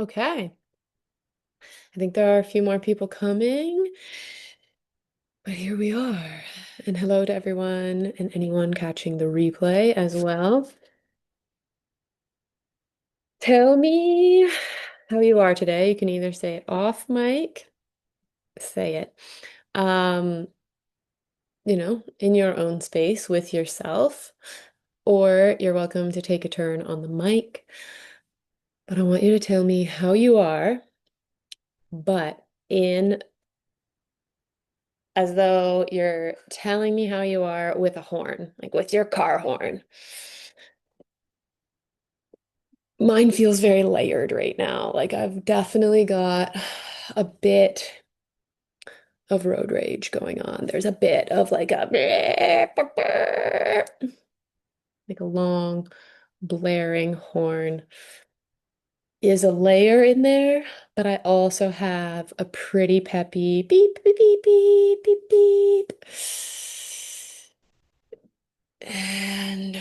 Okay. I think there are a few more people coming, but here we are. And hello to everyone and anyone catching the replay as well. Tell me how you are today. You can either say it off mic, say it, um, in your own space with yourself, or you're welcome to take a turn on the mic. But I want you to tell me how you are, but in as though you're telling me how you are with a horn, like with your car horn. Mine feels very layered right now. Like I've definitely got a bit of road rage going on. There's a bit of like a long blaring horn is a layer in there, but I also have a pretty peppy beep beep beep beep beep beep. And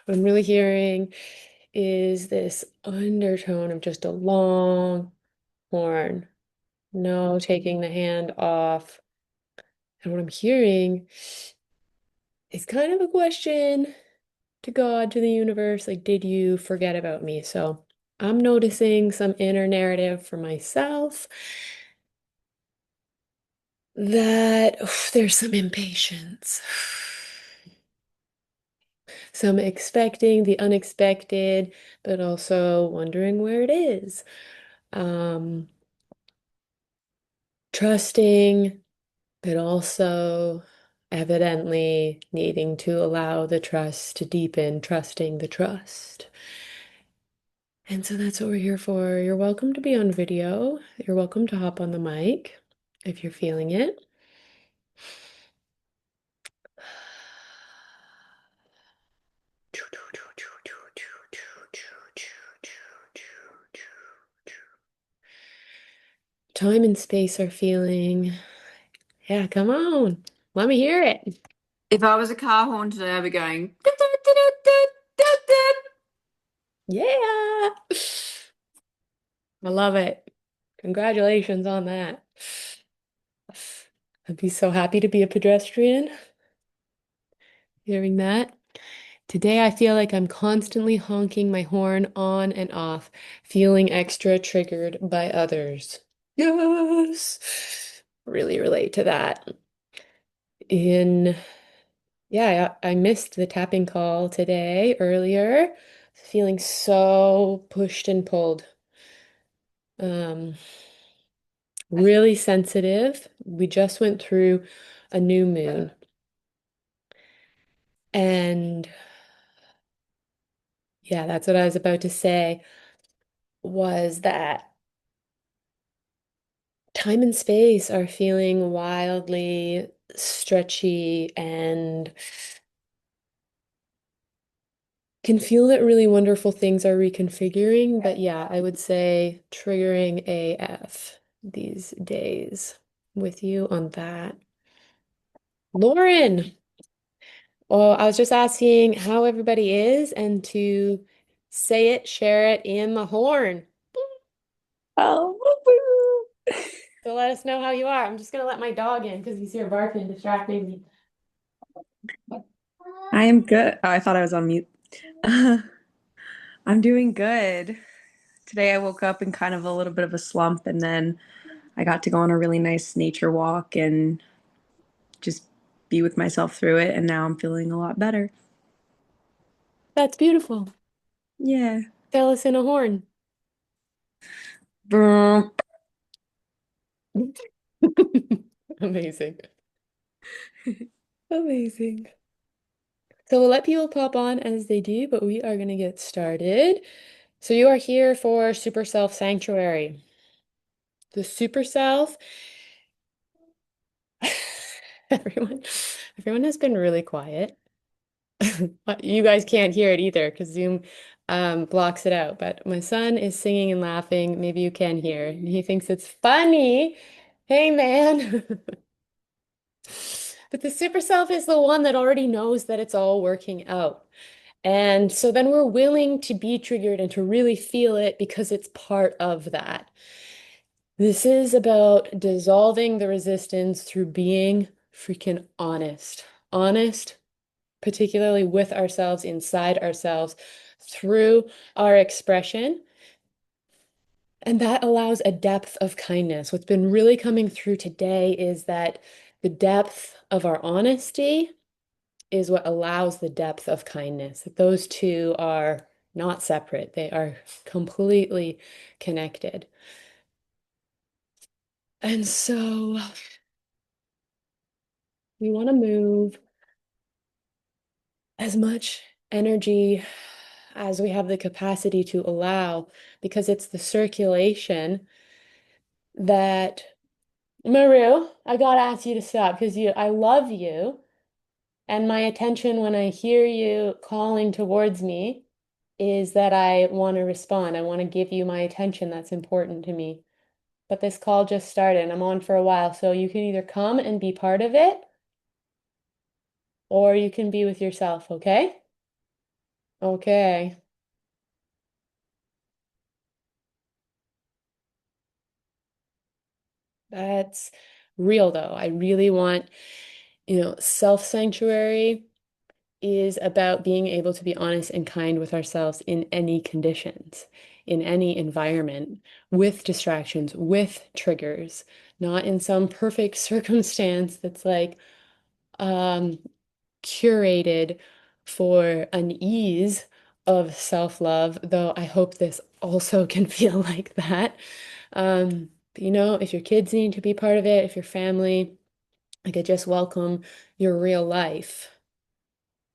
what I'm really hearing is this undertone of just a long horn, no taking the hand off. And what I'm hearing is kind of a question to God, to the universe, like, did you forget about me? So I'm noticing some inner narrative for myself that there's some impatience, some expecting the unexpected, but also wondering where it is. Um, Trusting, but also evidently needing to allow the trust to deepen, trusting the trust. And so that's what we're here for. You're welcome to be on video. You're welcome to hop on the mic if you're feeling it. Time and space are feeling. Yeah, come on. Let me hear it. If I was a car horn today, I'd be going. Yeah. I love it. Congratulations on that. I'd be so happy to be a pedestrian hearing that. Today, I feel like I'm constantly honking my horn on and off, feeling extra triggered by others. Yes. Really relate to that. In, yeah, I missed the tapping call today earlier, feeling so pushed and pulled. Um, really sensitive. We just went through a new moon. And yeah, that's what I was about to say was that time and space are feeling wildly stretchy and can feel that really wonderful things are reconfiguring. But yeah, I would say triggering AF these days with you on that. Lauren, well, I was just asking how everybody is and to say it, share it in the horn. Oh, woo-woo. So let us know how you are. I'm just gonna let my dog in because he's here barking, distracting me. I am good. Oh, I thought I was on mute. I'm doing good. Today I woke up in kind of a little bit of a slump, and then I got to go on a really nice nature walk and just be with myself through it, and now I'm feeling a lot better. That's beautiful. Yeah. Tell us in a horn. Brr. Amazing. Amazing. So we'll let people pop on as they do, but we are going to get started. So you are here for Super Self Sanctuary. The Super Self, everyone, everyone has been really quiet. You guys can't hear it either because Zoom blocks it out. But my son is singing and laughing. Maybe you can hear. He thinks it's funny. Hey, man. But the super self is the one that already knows that it's all working out. And so then we're willing to be triggered and to really feel it because it's part of that. This is about dissolving the resistance through being freaking honest. Honest, particularly with ourselves, inside ourselves, through our expression. And that allows a depth of kindness. What's been really coming through today is that the depth of our honesty is what allows the depth of kindness. That those two are not separate, they are completely connected. And so we want to move as much energy as we have the capacity to allow, because it's the circulation that, Maru, I gotta ask you to stop because I love you. And my attention when I hear you calling towards me is that I want to respond. I want to give you my attention. That's important to me. But this call just started and I'm on for a while. So you can either come and be part of it or you can be with yourself, okay? Okay. That's real though. I really want, self-sanctuary is about being able to be honest and kind with ourselves in any conditions, in any environment, with distractions, with triggers, not in some perfect circumstance that's like um, curated for an ease of self-love, though I hope this also can feel like that. If your kids need to be part of it, if your family, like I just welcome your real life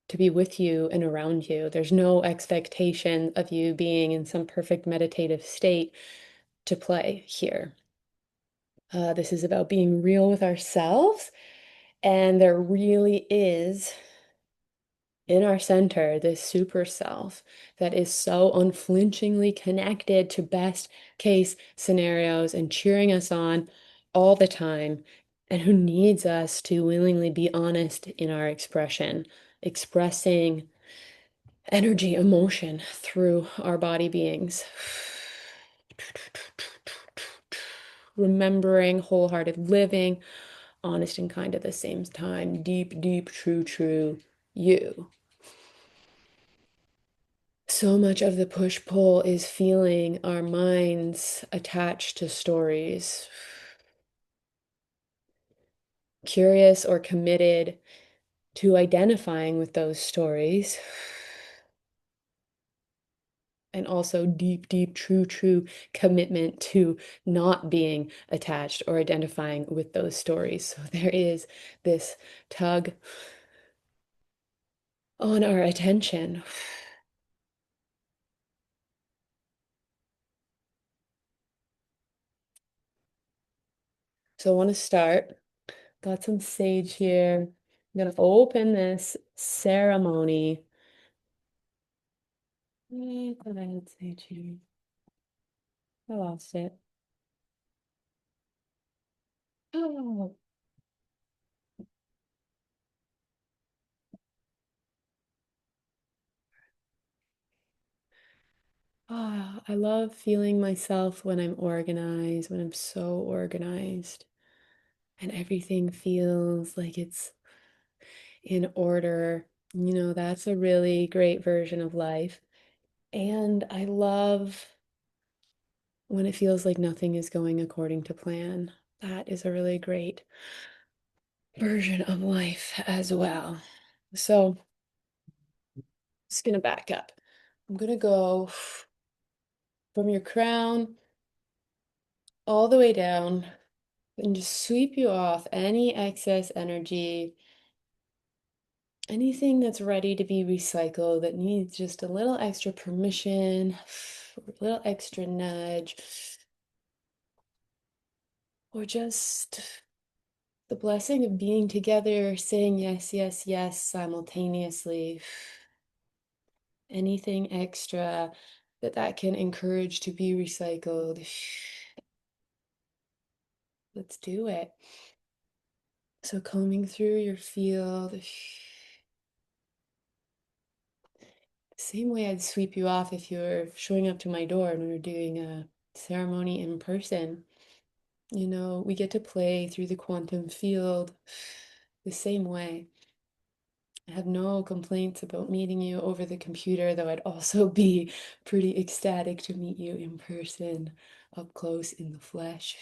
to be with you and around you. There's no expectation of you being in some perfect meditative state to play here. This is about being real with ourselves, and there really is in our center this super self that is so unflinchingly connected to best case scenarios and cheering us on all the time, and who needs us to willingly be honest in our expression, expressing energy, emotion through our body beings. Remembering wholehearted living, honest and kind at the same time, deep, deep, true, true you. So much of the push-pull is feeling our minds attached to stories, curious or committed to identifying with those stories, and also deep, deep, true, true commitment to not being attached or identifying with those stories. So there is this tug on our attention. So I want to start. Got some sage here. I'm going to open this ceremony. I thought I had sage here. I lost it. Oh. Ah, I love feeling myself when I'm organized, when I'm so organized, and everything feels like it's in order. That's a really great version of life. And I love when it feels like nothing is going according to plan. That is a really great version of life as well. So, just gonna back up. I'm gonna go from your crown all the way down and just sweep you off any excess energy, anything that's ready to be recycled that needs just a little extra permission, a little extra nudge, or just the blessing of being together, saying yes, yes, yes simultaneously. Anything extra that can encourage to be recycled. Let's do it. So combing through your field, same way I'd sweep you off if you were showing up to my door and we were doing a ceremony in person. You know, we get to play through the quantum field the same way. I have no complaints about meeting you over the computer, though I'd also be pretty ecstatic to meet you in person, up close in the flesh.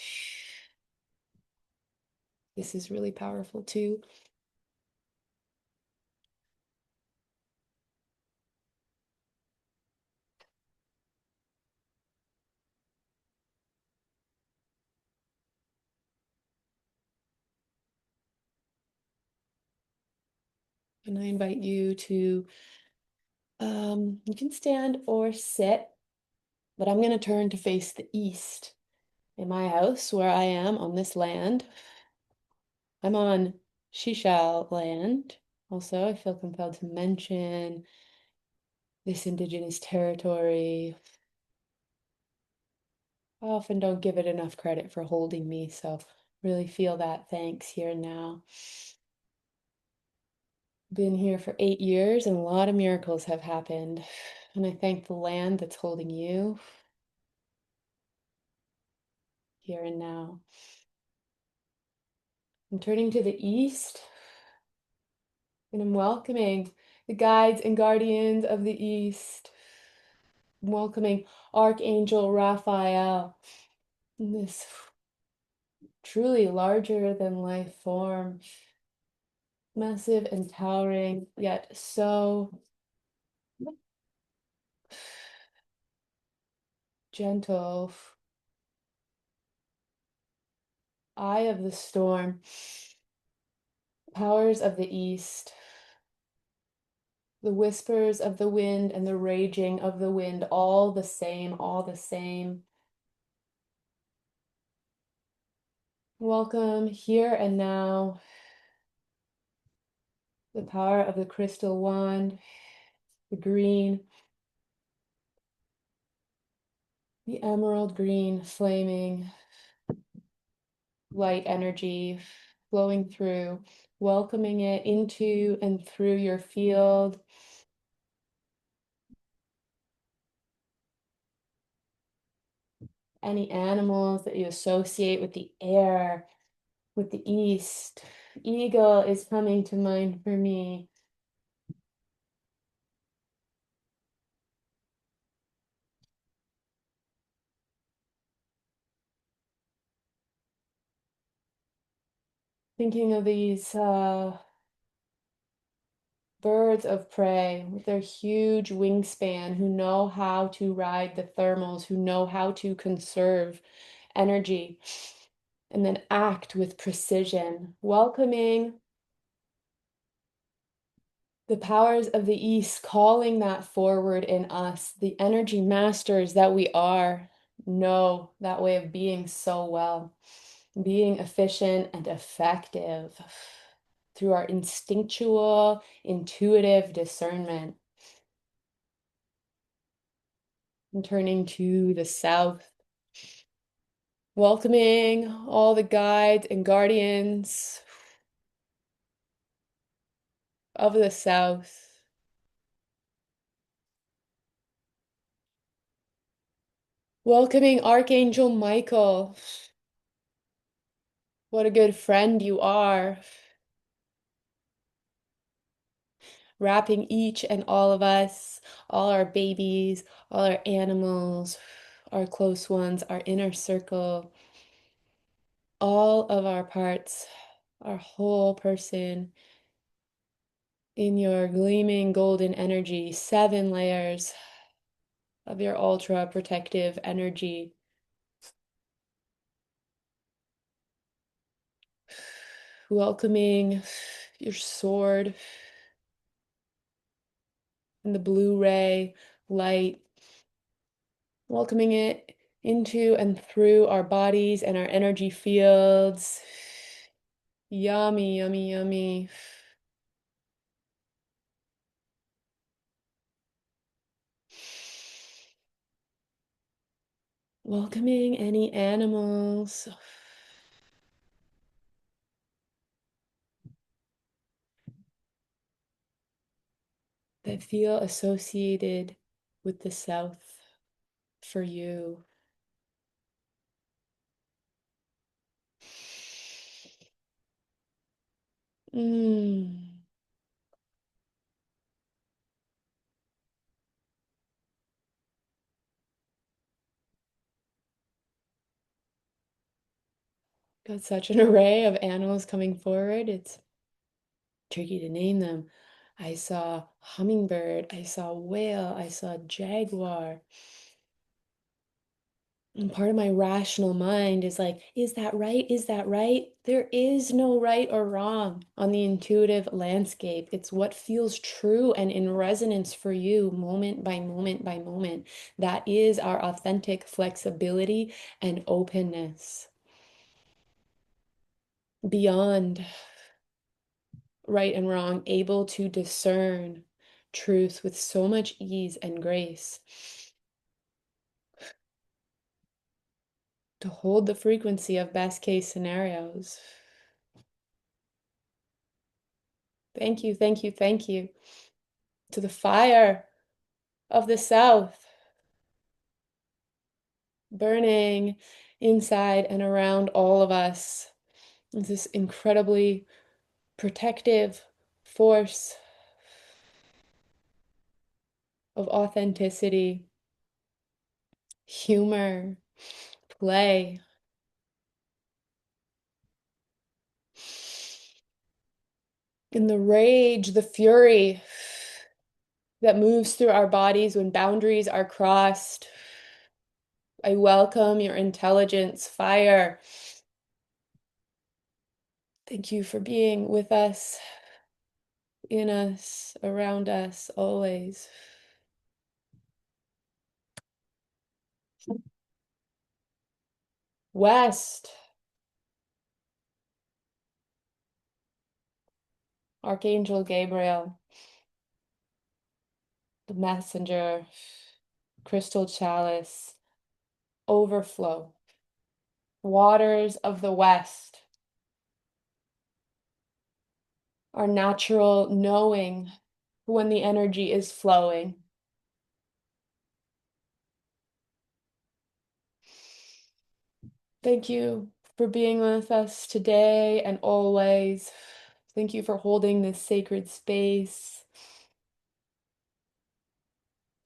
This is really powerful too. And I invite you to, you can stand or sit, but I'm going to turn to face the east. In my house, where I am on this land, I'm on Shisha land. Also, I feel compelled to mention this indigenous territory. I often don't give it enough credit for holding me, so really feel that thanks here and now. Been here for 8 years and a lot of miracles have happened. And I thank the land that's holding you here and now. I'm turning to the east and I'm welcoming the guides and guardians of the east. I'm welcoming Archangel Raphael in this truly larger than life form, massive and towering, yet so gentle. Eye of the storm, powers of the east, the whispers of the wind and the raging of the wind, all the same, all the same. Welcome here and now, the power of the crystal wand, the green, the emerald green, flaming light energy flowing through, welcoming it into and through your field. Any animals that you associate with the air, with the east. Eagle is coming to mind for me. Thinking of these birds of prey with their huge wingspan who know how to ride the thermals, who know how to conserve energy and then act with precision, welcoming the powers of the East, calling that forward in us, the energy masters that we are, know that way of being so well, being efficient and effective through our instinctual, intuitive discernment. And turning to the south, welcoming all the guides and guardians of the south. Welcoming Archangel Michael. What a good friend you are. Wrapping each and all of us, all our babies, all our animals, our close ones, our inner circle, all of our parts, our whole person in your gleaming golden energy, 7 layers of your ultra protective energy. Welcoming your sword and the blue ray light, welcoming it into and through our bodies and our energy fields. Yummy, yummy, yummy. Welcoming any animals that feel associated with the South for you. Mm. Got such an array of animals coming forward. It's tricky to name them. I saw hummingbird, I saw whale, I saw jaguar. And part of my rational mind is like, is that right? Is that right? There is no right or wrong on the intuitive landscape. It's what feels true and in resonance for you moment by moment by moment. That is our authentic flexibility and openness beyond right and wrong, able to discern truth with so much ease and grace, to hold the frequency of best case scenarios. Thank you, thank you, thank you to the fire of the South burning inside and around all of us. It's this incredibly protective force of authenticity, humor, play. In the rage, the fury that moves through our bodies when boundaries are crossed. I welcome your intelligence, fire. Thank you for being with us, in us, around us, always. West, Archangel Gabriel, the messenger, crystal chalice, overflow, waters of the West, our natural knowing when the energy is flowing. Thank you for being with us today and always. Thank you for holding this sacred space,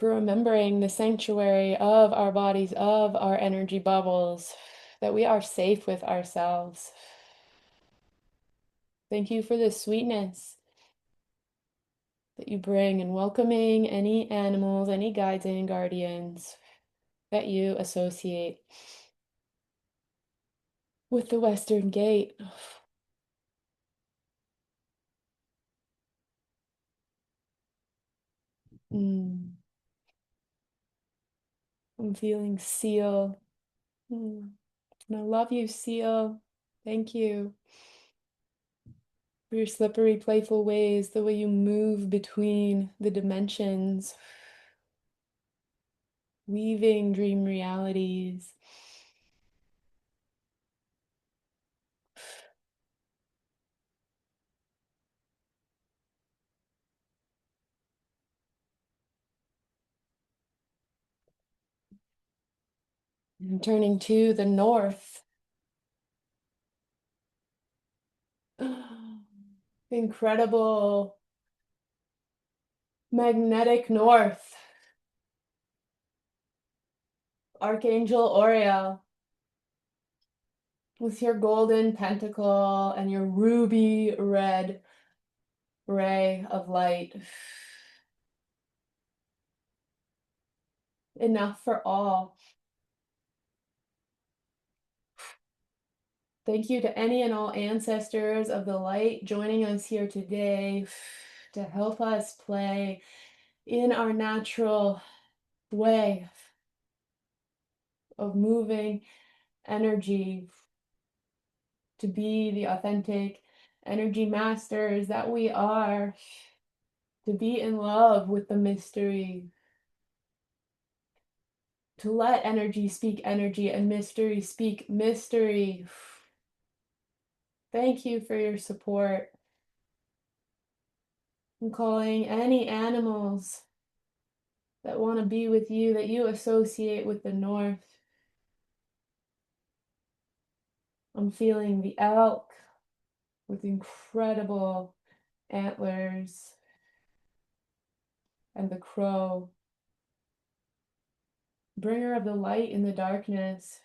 for remembering the sanctuary of our bodies, of our energy bubbles, that we are safe with ourselves. Thank you for the sweetness that you bring in welcoming any animals, any guides and guardians that you associate with the Western Gate. Mm. I'm feeling seal. Mm. And I love you, seal. Thank you for your slippery, playful ways, the way you move between the dimensions, weaving dream realities. And turning to the north. Incredible magnetic north. Archangel Oriel with your golden pentacle and your ruby red ray of light. Enough for all. Thank you to any and all ancestors of the light joining us here today to help us play in our natural way of moving energy, to be the authentic energy masters that we are, to be in love with the mystery, to let energy speak energy and mystery speak mystery. Thank you for your support. I'm calling any animals that want to be with you, that you associate with the north. I'm feeling the elk with incredible antlers and the crow, bringer of the light in the darkness,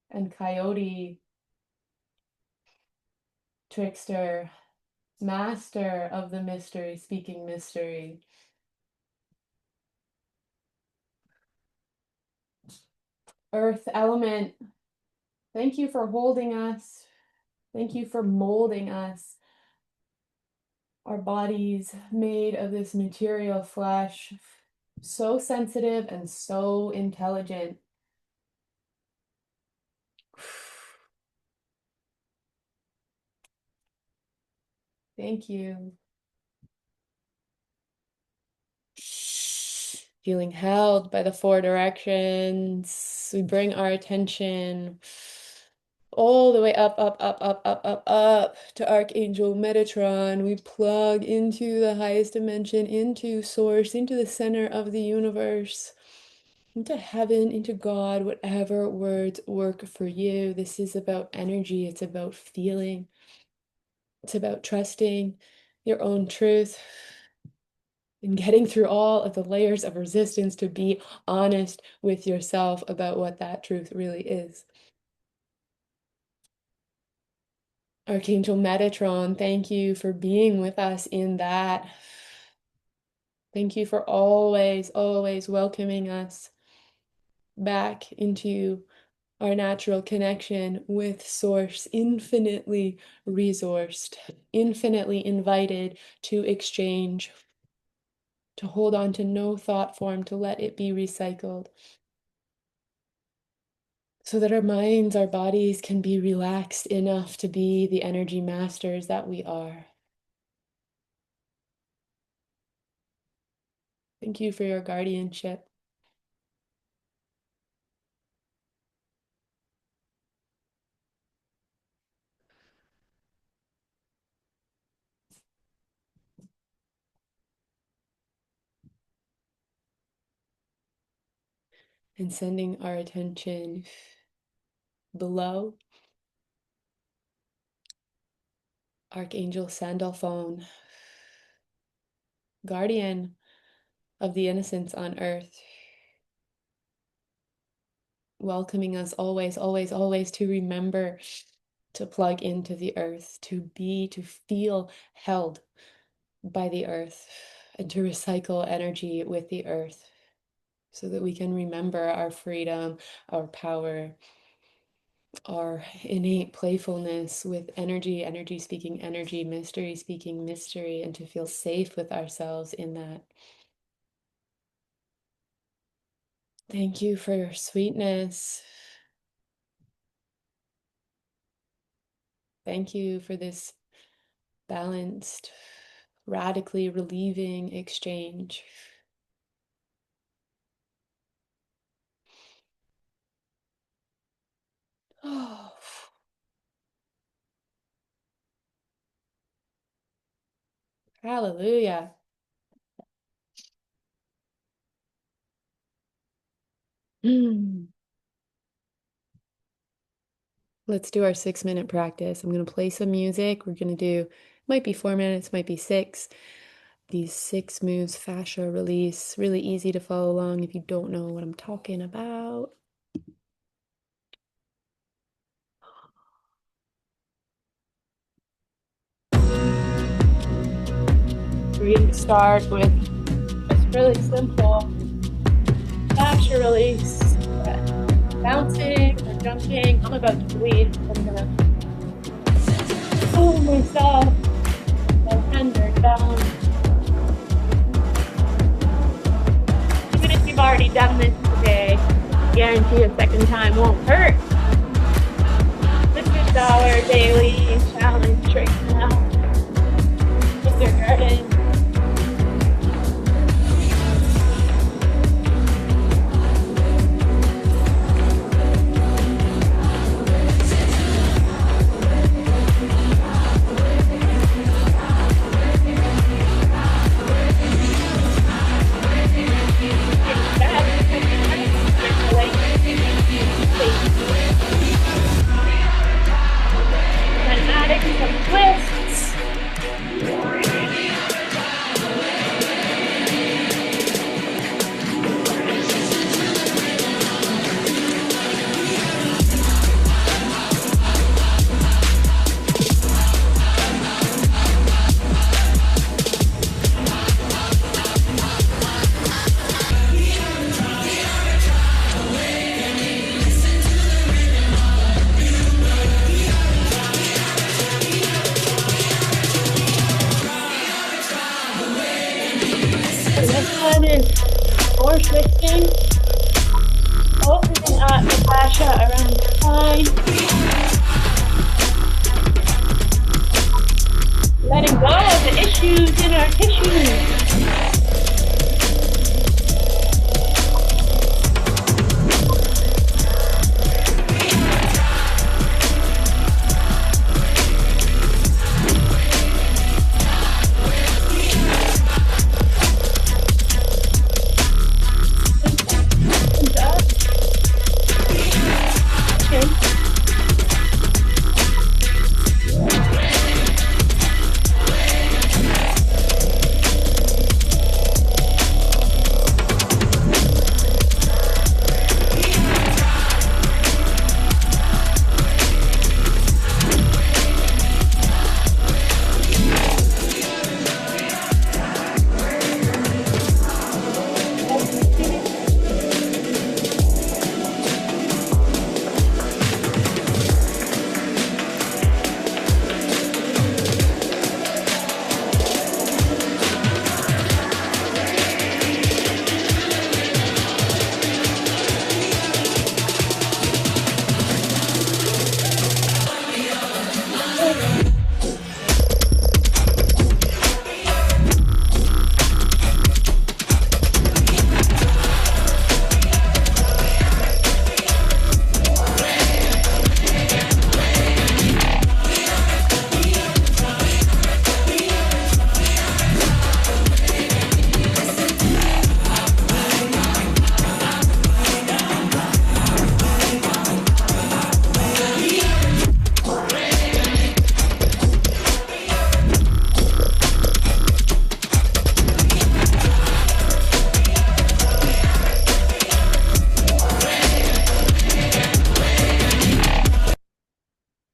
and coyote, trickster, master of the mystery, speaking mystery. Earth element, thank you for holding us. Thank you for molding us. Our bodies made of this material flesh, so sensitive and so intelligent. Thank you. Feeling held by the four directions. We bring our attention all the way up, up, up, up, up, up, up to Archangel Metatron. We plug into the highest dimension, into Source, into the center of the universe, into heaven, into God, whatever words work for you. This is about energy. It's about feeling. It's about trusting your own truth and getting through all of the layers of resistance to be honest with yourself about what that truth really is. Archangel Metatron, thank you for being with us in that. Thank you for always, always welcoming us back into our natural connection with Source, infinitely resourced, infinitely invited to exchange, to hold on to no thought form, to let it be recycled, so that our minds, our bodies can be relaxed enough to be the energy masters that we are. Thank you for your guardianship. And sending our attention below, Archangel Sandalphon, guardian of the innocence on earth, welcoming us always, always, always to remember to plug into the earth, to be, to feel held by the earth, and to recycle energy with the earth so that we can remember our freedom, our power, our innate playfulness with energy, energy speaking energy, mystery speaking mystery, and to feel safe with ourselves in that. Thank you for your sweetness. Thank you for this balanced, radically relieving exchange. Oh, hallelujah. Let's do our 6-minute practice. I'm going to play some music. We're going to do, might be 4 minutes, might be 6. These 6 moves, fascia release, really easy to follow along if you don't know what I'm talking about. We're going to start with just really simple fascia release. Bouncing or jumping. I'm about to bleed. I'm gonna pull myself my tender down. Even if you've already done this today, I guarantee a second time won't hurt. This is our daily challenge right now. Kindergarten. Natasha around the spine, letting go of the issues in our tissues. Thumbs up, chin.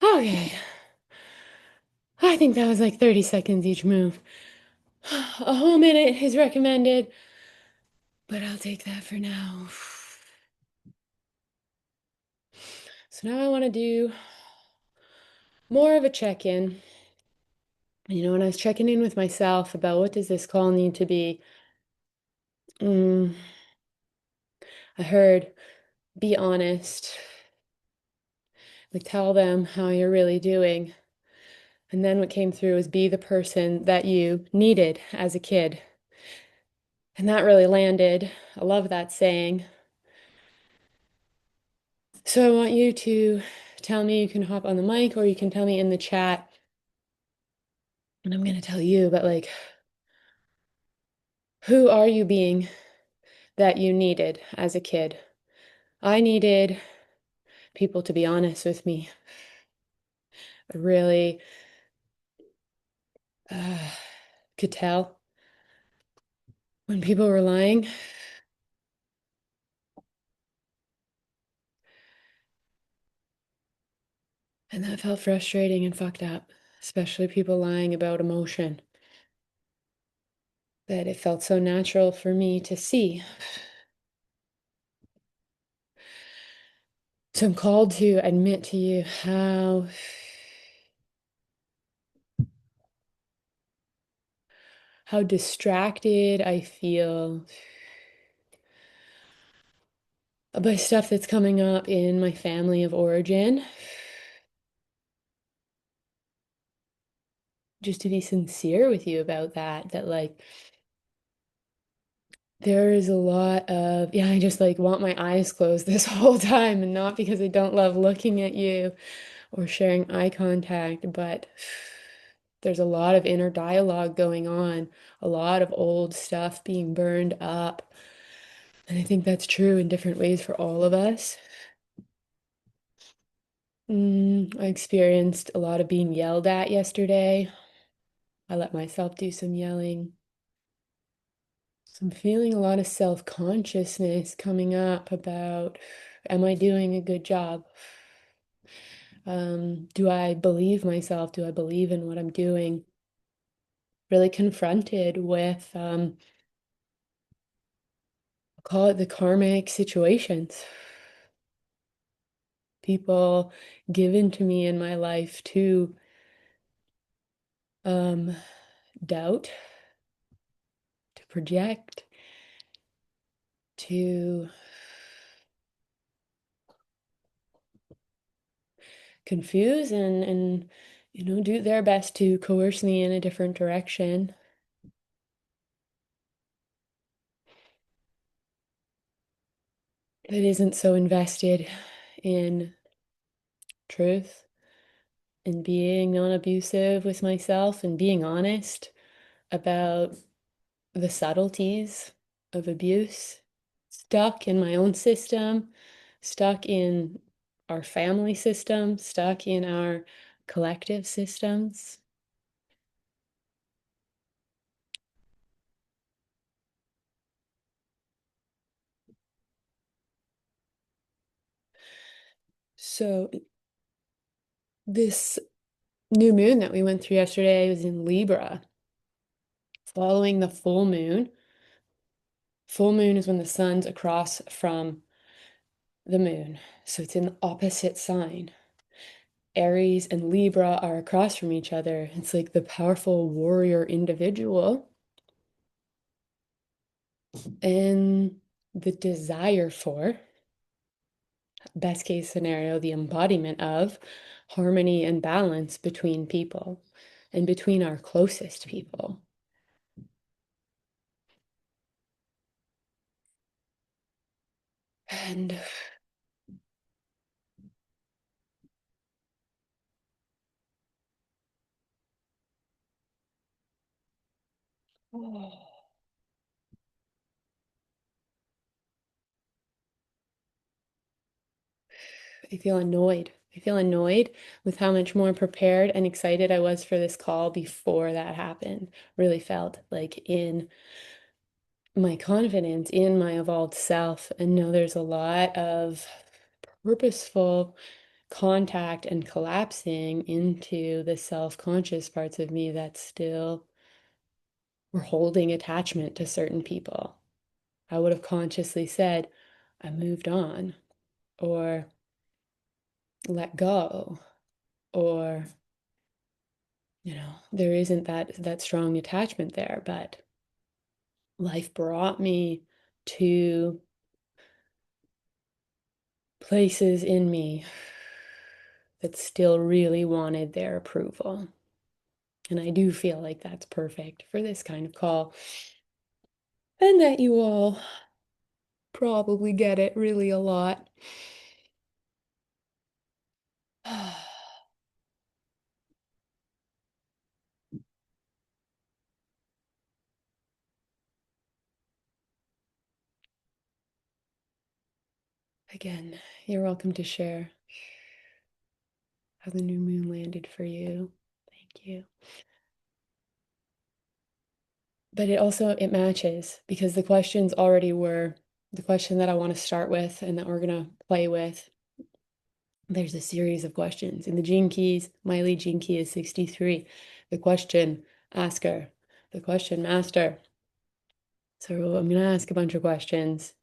Okay, I think that was like 30 seconds each move. A whole minute is recommended, but I'll take that for now. So now I want to do more of a check-in. When I was checking in with myself about what does this call need to be, mm, I heard be honest, like tell them how you're really doing. And then what came through was be the person that you needed as a kid. And that really landed. I love that saying. So I want you to tell me, you can hop on the mic or you can tell me in the chat. And I'm going to tell you, but like, who are you being that you needed as a kid? I needed people to be honest with me. I really uh, could tell when people were lying. And that felt frustrating and fucked up, especially people lying about emotion. That it felt so natural for me to see. So I'm called to admit to you how distracted I feel by stuff that's coming up in my family of origin. Just to be sincere with you about that like there is a lot of, yeah, I just like want my eyes closed this whole time, and not because I don't love looking at you or sharing eye contact, but there's a lot of inner dialogue going on, a lot of old stuff being burned up. And I think that's true in different ways for all of us. I experienced a lot of being yelled at yesterday. I let myself do some yelling. So I'm feeling a lot of self-consciousness coming up about, am I doing a good job? Do I believe myself? Do I believe in what I'm doing? Really confronted with, I'll call it the karmic situations. People given to me in my life to um, doubt, to project, to confuse and do their best to coerce me in a different direction that isn't so invested in truth and being non-abusive with myself and being honest about the subtleties of abuse, stuck in my own system, stuck in our family system, stuck in our collective systems. So, this new moon that we went through yesterday was in Libra, following the full moon. Full moon is when the sun's across from the moon, so it's in the opposite sign. Aries and Libra are across from each other. It's like the powerful warrior individual and the desire for, best case scenario, the embodiment of harmony and balance between people and between our closest people. And oh, I feel annoyed. I feel annoyed with how much more prepared and excited I was for this call before that happened. Really felt like in my confidence in my evolved self, and know there's a lot of purposeful contact and collapsing into the self-conscious parts of me that still were holding attachment to certain people. I would have consciously said, I moved on, or let go, or there isn't that strong attachment there, but life brought me to places in me that still really wanted their approval. And I do feel like that's perfect for this kind of call. And that you all probably get it really a lot. Again, you're welcome to share how the new moon landed for you. Thank you. But it matches because the questions already were the question that I want to start with and that we're going to play with. There's a series of questions. In the Gene Keys, my lead Gene Key is 63. The question asker, the question master. So I'm going to ask a bunch of questions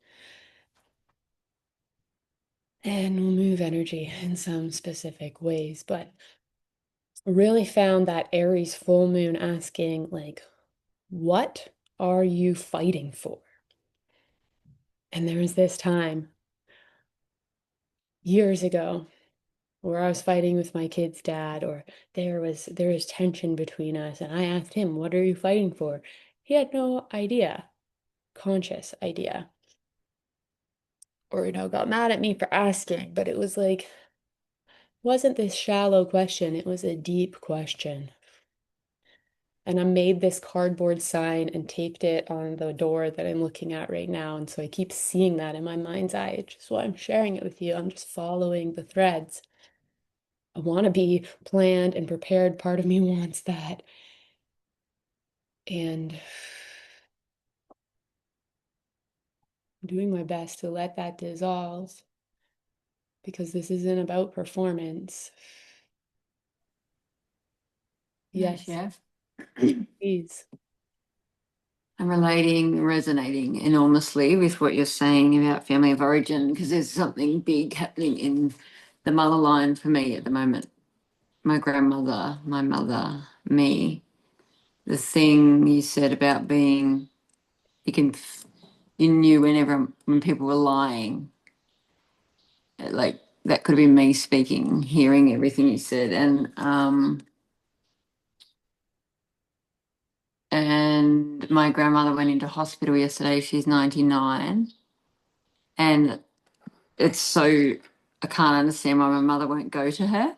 and we'll move energy in some specific ways. But really found that Aries full moon asking, like, what are you fighting for? And there was this time years ago where I was fighting with my kid's dad, or there was tension between us, and I asked him, "What are you fighting for?" He had no idea, conscious idea, or got mad at me for asking, but it was like wasn't this shallow question, it was a deep question. And I made this cardboard sign and taped it on the door that I'm looking at right now. And so I keep seeing that in my mind's eye, which is why I'm sharing it with you. I'm just following the threads. I want to be planned and prepared. Part of me wants that. And I'm doing my best to let that dissolve because this isn't about performance. Yeah, Yes, Chef. please. I'm relating, resonating enormously with what you're saying about family of origin because there's something big happening in the mother line for me at the moment. My grandmother, my mother, me. The thing you said about being, you can, you knew when people were lying, like that could have been me speaking, hearing everything you said. And my grandmother went into hospital yesterday. She's 99. And it's so, I can't understand why my mother won't go to her.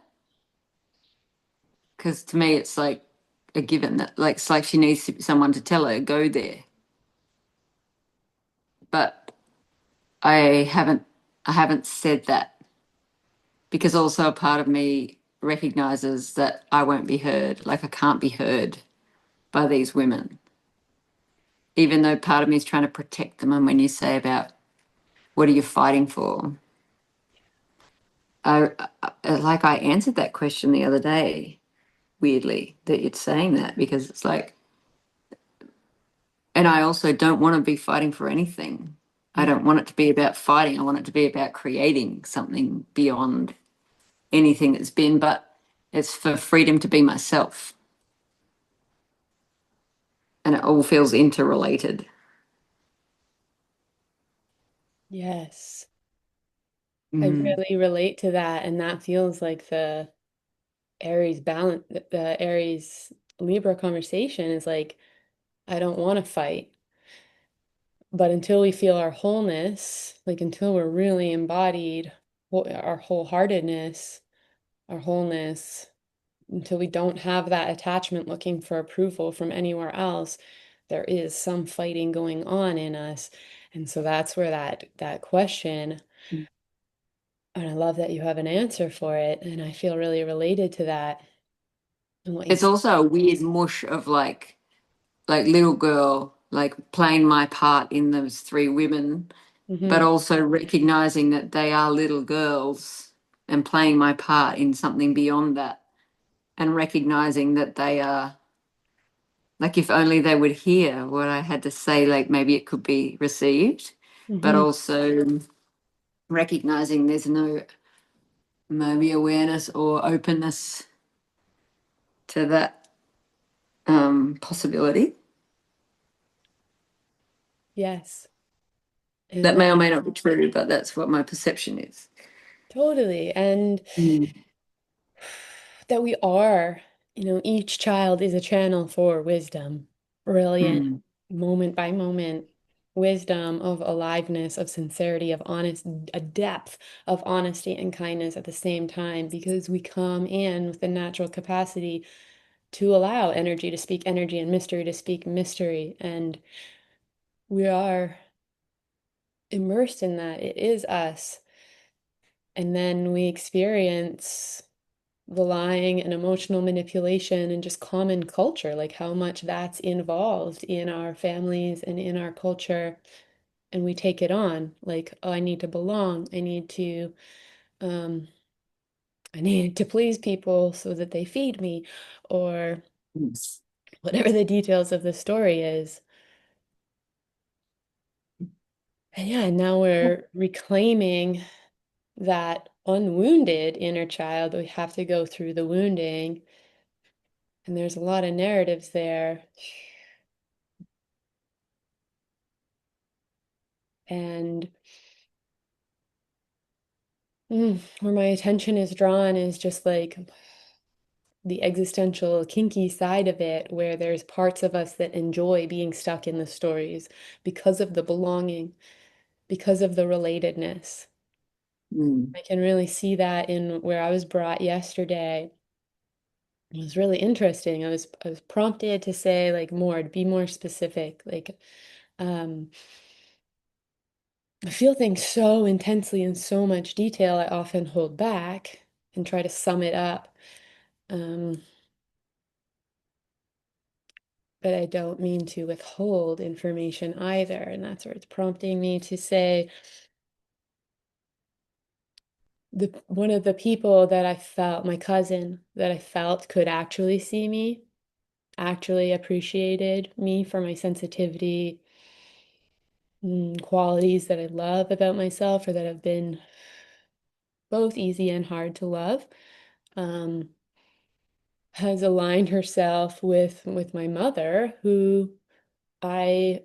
Because to me, it's like a given that, like, it's like she needs someone to tell her, go there. But I haven't, I haven't said that because also a part of me recognizes that I won't be heard. Like I can't be heard by these women, even though part of me is trying to protect them. And when you say about what are you fighting for, like I answered that question the other day. Weirdly, that it's saying that because it's like, and I also don't want to be fighting for anything. I don't want it to be about fighting. I want it to be about creating something beyond anything that's been, but it's for freedom to be myself. And it all feels interrelated. Yes. I Mm, really relate to that, and that feels like the Aries balance, the Aries Libra conversation is like, I don't want to fight. But until we feel our wholeness, like until we're really embodied, our wholeheartedness, our wholeness, until we don't have that attachment looking for approval from anywhere else, there is some fighting going on in us. And so that's where that question, and I love that you have an answer for it, and I feel really related to that and what you it's said. also a weird mush of like little girl, like playing my part in those three women, but Hmm. also recognizing that they are little girls and playing my part in something beyond that and recognizing that they are like if only they would hear what I had to say, like maybe it could be received, but Hmm. also recognizing there's no maybe awareness or openness to that possibility. Yes. And That may that or may not be true, but that's what my perception is. totally. And Mm. that we are, each child is a channel for wisdom, brilliant, Mm. moment by moment wisdom of aliveness, of sincerity, of honest, a depth of honesty and kindness at the same time, because we come in with the natural capacity to allow energy to speak energy and mystery to speak mystery. And we are immersed in that. It is us. And then we experience the lying and emotional manipulation and just common culture, like how much that's involved in our families and in our culture. And we take it on, like, oh, I need to belong. Um, I need to please people so that they feed me, or Yes. whatever the details of the story is. And yeah, now we're reclaiming that unwounded inner child. We have to go through the wounding, and there's a lot of narratives there. And where my attention is drawn is just like the existential, kinky side of it, where there's parts of us that enjoy being stuck in the stories because of the belonging, because of the relatedness. Mm. I can really see that in where I was brought yesterday. It was really interesting. I was prompted to say like more, to be more specific. Like, um, I feel things so intensely in so much detail, I often hold back and try to sum it up. Um, but I don't mean to withhold information either. And that's where it's prompting me to say the one of the people that I felt, my cousin, that I felt could actually see me, actually appreciated me for my sensitivity, qualities that I love about myself or that have been both easy and hard to love. Um, has aligned herself with my mother, who I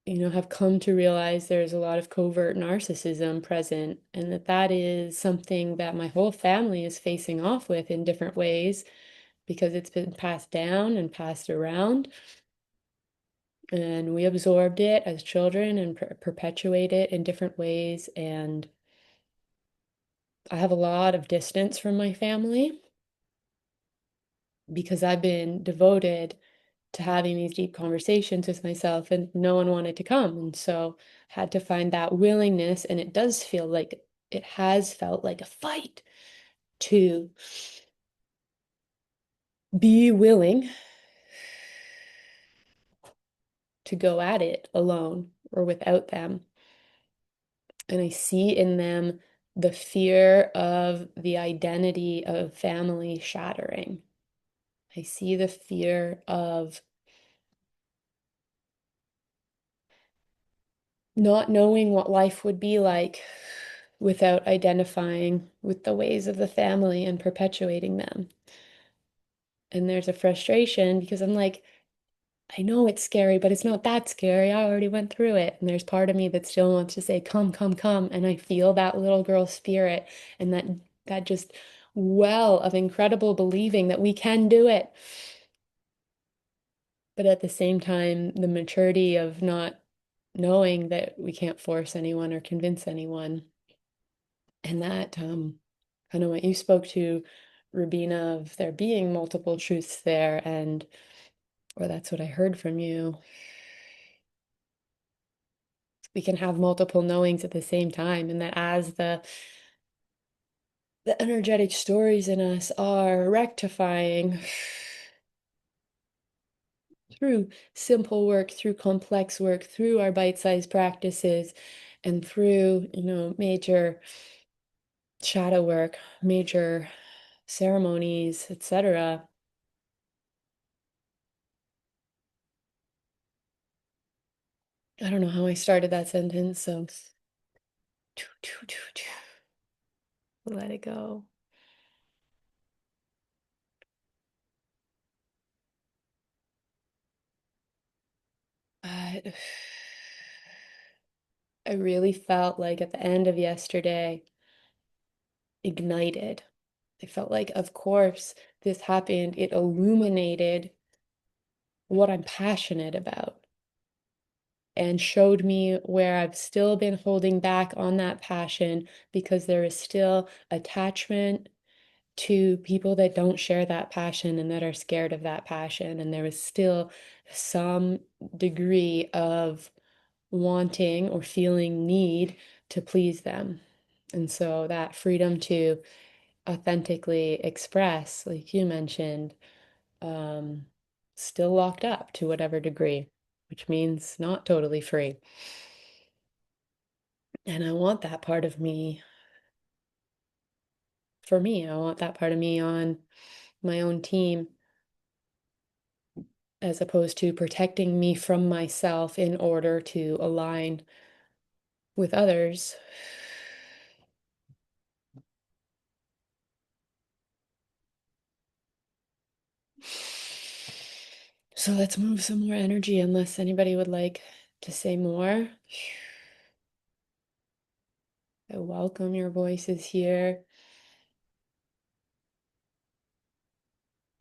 have come to realize there's a lot of covert narcissism present, and that is something that my whole family is facing off with in different ways because it's been passed down and passed around. And we absorbed it as children and perpetuate it in different ways. And I have a lot of distance from my family because I've been devoted to having these deep conversations with myself, and no one wanted to come. And so had to find that willingness. And it does feel like it has felt like a fight to be willing to go at it alone or without them. And I see in them the fear of the identity of family shattering. I see the fear of not knowing what life would be like without identifying with the ways of the family and perpetuating them. And there's a frustration because I'm like, I know it's scary, but it's not that scary. I already went through it. And there's part of me that still wants to say, come, come, come. And I feel that little girl spirit and that just well of incredible believing that we can do it. But at the same time, the maturity of not knowing that we can't force anyone or convince anyone. And that kind of what you spoke to, Rubina, of there being multiple truths there, and or that's what I heard from you. We can have multiple knowings at the same time, and that as the energetic stories in us are rectifying through simple work, through complex work, through our bite-sized practices, and through, major shadow work, major ceremonies, etc. I don't know how I started that sentence, so let it go. But I really felt like at the end of yesterday, ignited. I felt like, of course, this happened. It illuminated what I'm passionate about and showed me where I've still been holding back on that passion because there is still attachment to people that don't share that passion and that are scared of that passion. And there is still some degree of wanting or feeling need to please them. And so that freedom to authentically express, like you mentioned, um, still locked up to whatever degree, which means not totally free. And I want that part of me for me. I want that part of me on my own team as opposed to protecting me from myself in order to align with others. So let's move some more energy unless anybody would like to say more. I welcome your voices here.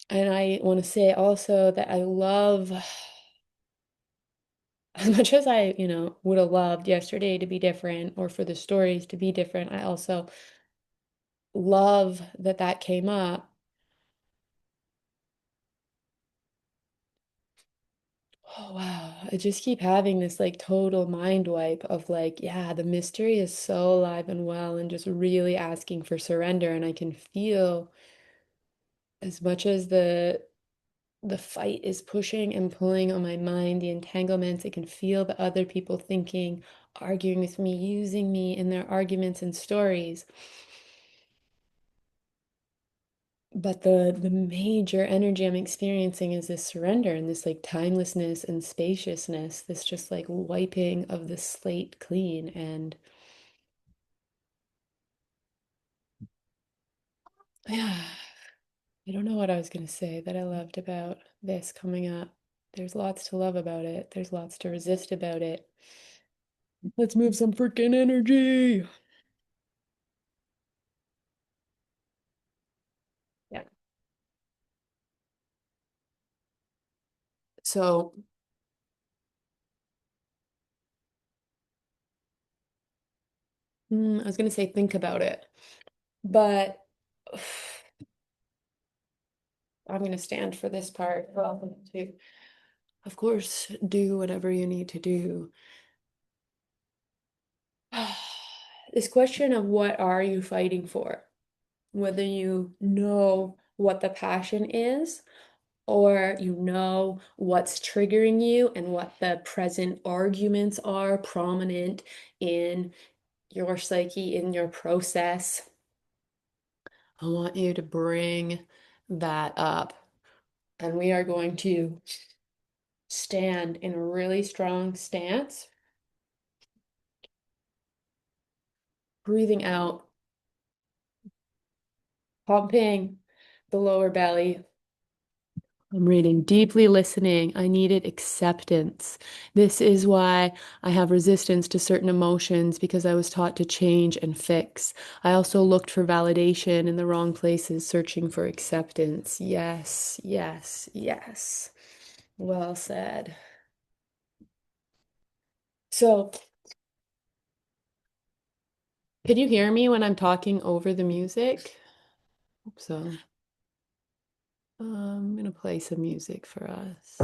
And I want to say also that I love, as much as I, would have loved yesterday to be different or for the stories to be different, I also love that that came up. Oh, wow. I just keep having this like total mind wipe of like, yeah, the mystery is so alive and well, and just really asking for surrender. And I can feel as much as the fight is pushing and pulling on my mind, the entanglements. I can feel the other people thinking, arguing with me, using me in their arguments and stories. But the major energy I'm experiencing is this surrender and this like timelessness and spaciousness, this just like wiping of the slate clean. And yeah, I don't know what I was going to say that I loved about this coming up. There's lots to love about it. There's lots to resist about it. Let's move some freaking energy. Yeah. So, I was going to say think about it, but I'm going to stand for this part. Well, to, of course, do whatever you need to do. This question of what are you fighting for? Whether you know what the passion is, or you know what's triggering you and what the present arguments are prominent in your psyche, in your process. I want you to bring that up. And we are going to stand in a really strong stance, breathing out, pumping the lower belly. I'm reading, deeply listening. I needed acceptance. This is why I have resistance to certain emotions because I was taught to change and fix. I also looked for validation in the wrong places, searching for acceptance. Yes, yes, yes. Well said. So, can you hear me when I'm talking over the music? Hope so. I'm gonna play some music for us.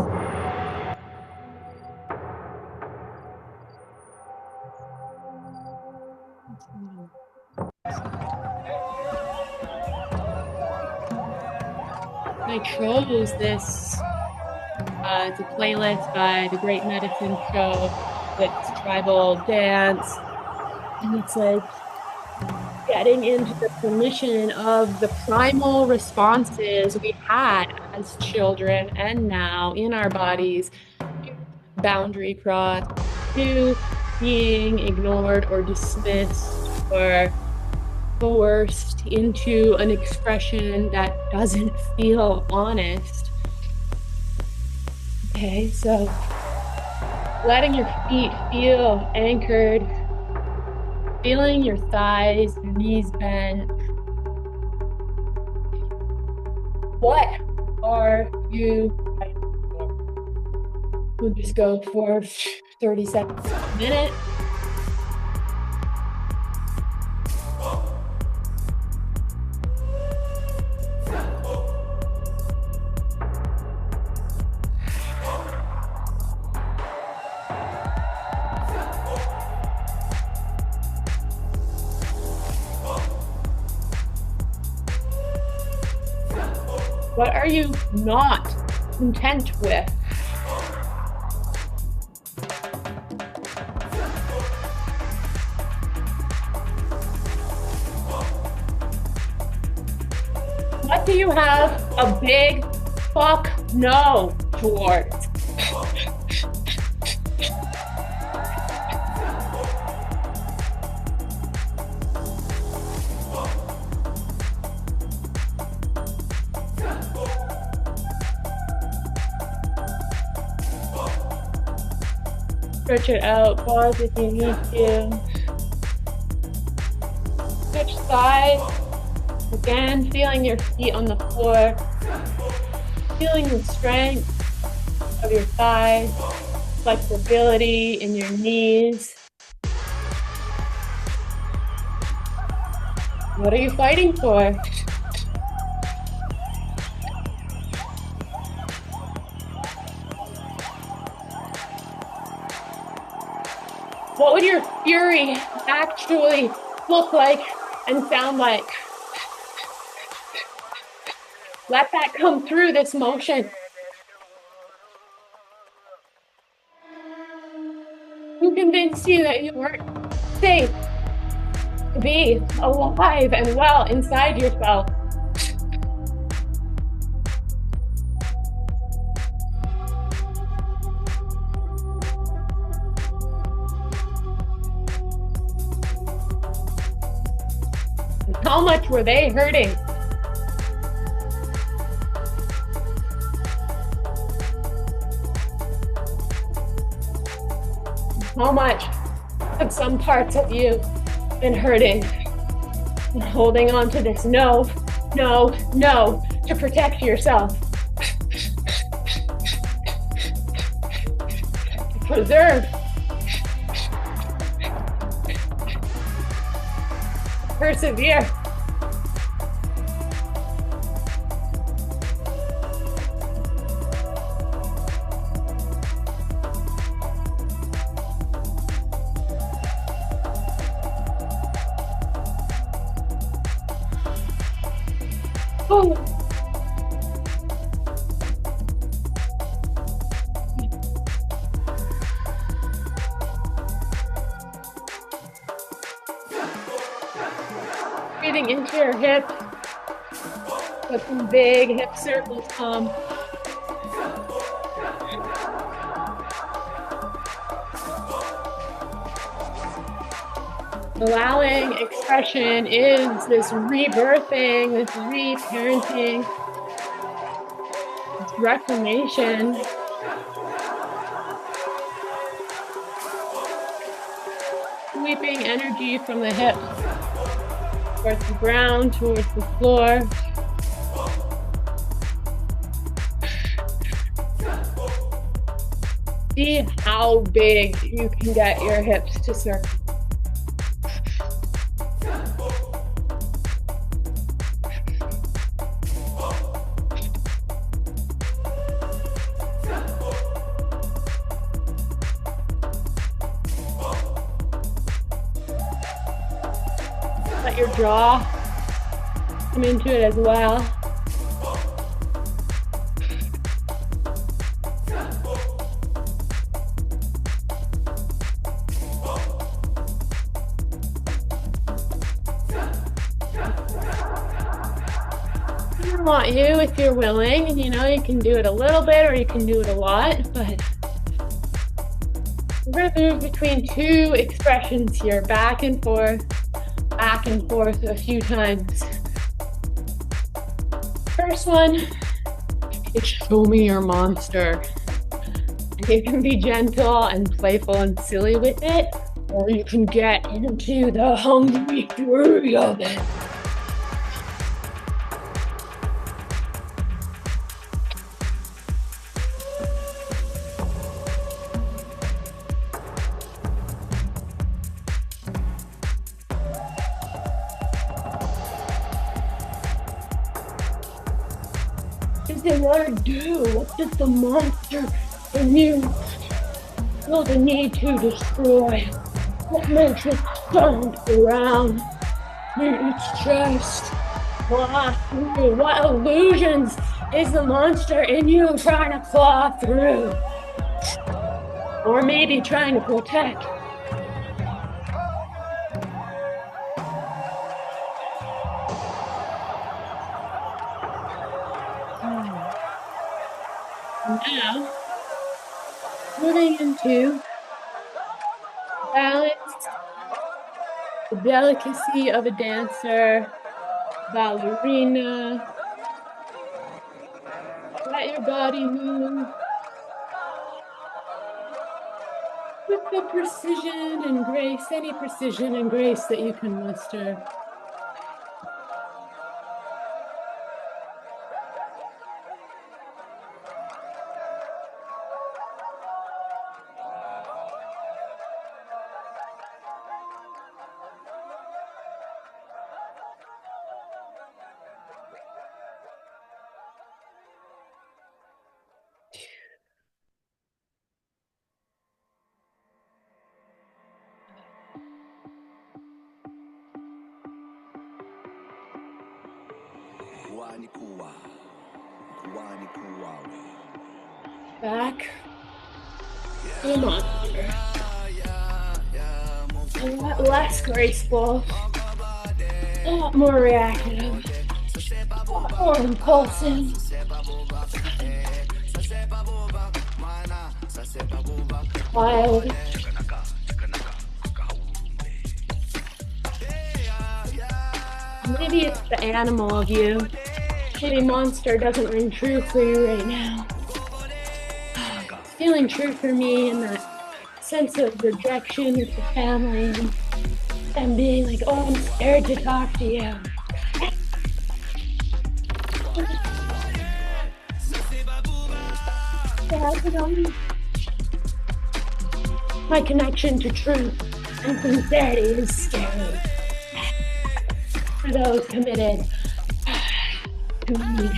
I chose this. It's a playlist by the Great Medicine Show. It's tribal dance, and it's like getting into the permission of the primal responses we had as children and now in our bodies, to boundary cross, to being ignored or dismissed or coerced into an expression that doesn't feel honest. Okay, so letting your feet feel anchored, feeling your thighs, your knees bent. What are you fighting for? We'll just go for 30 seconds a minute. What are you not content with? What do you have a big fuck no towards? Stretch it out, pause if you need to. Switch sides. Again, feeling your feet on the floor. Feeling the strength of your thighs, flexibility in your knees. What are you fighting for? What would your fury actually look like and sound like? Let that come through this motion. Who convinced you that you weren't safe to be alive and well inside yourself? How much were they hurting? How much have some parts of you been hurting and holding on to this no, no, no to protect yourself, to preserve, persevere. Oh. Breathing into your hips. Let some big hip circles come. Allowing expression is this rebirthing, this reparenting, this reclamation. Sweeping energy from the hips towards the ground, towards the floor. See how big you can get your hips to circle. Let your jaw come into it as well. I want you, if you're willing, you know, you can do it a little bit or you can do it a lot, but we're going to move between two expressions here, back and forth a few times. First one is show me your monster. You can be gentle and playful and silly with it, or you can get into the hungry fury of it. What does it want to do? What does the monster in you feel the need to destroy? What makes it stomp around its chest? What illusions is the monster in you trying to claw through? Or maybe trying to protect? Now, moving into balance, the delicacy of a dancer, ballerina. Let your body move with the precision and grace, any precision and grace that you can muster. Back to the monster. A lot less graceful, a lot more reactive, a lot more impulsive. Wild. Maybe it's the animal of you. Maybe monster doesn't ring true for you right now. It's feeling true for me in that sense of rejection with the family and being like, oh, I'm scared to talk to you. My connection to truth and sincerity is scary for those committed to me.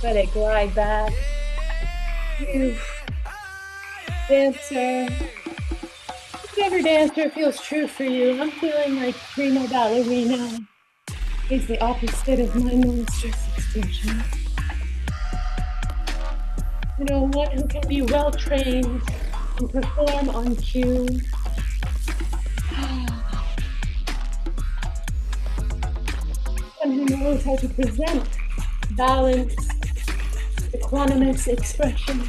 Let it glide back. Dancer. Whatever dancer feels true for you. I'm feeling like prima ballerina is the opposite of my monstrous expression. You know, one who can be well trained and perform on cue. One who knows how to present balance, equanimous expression.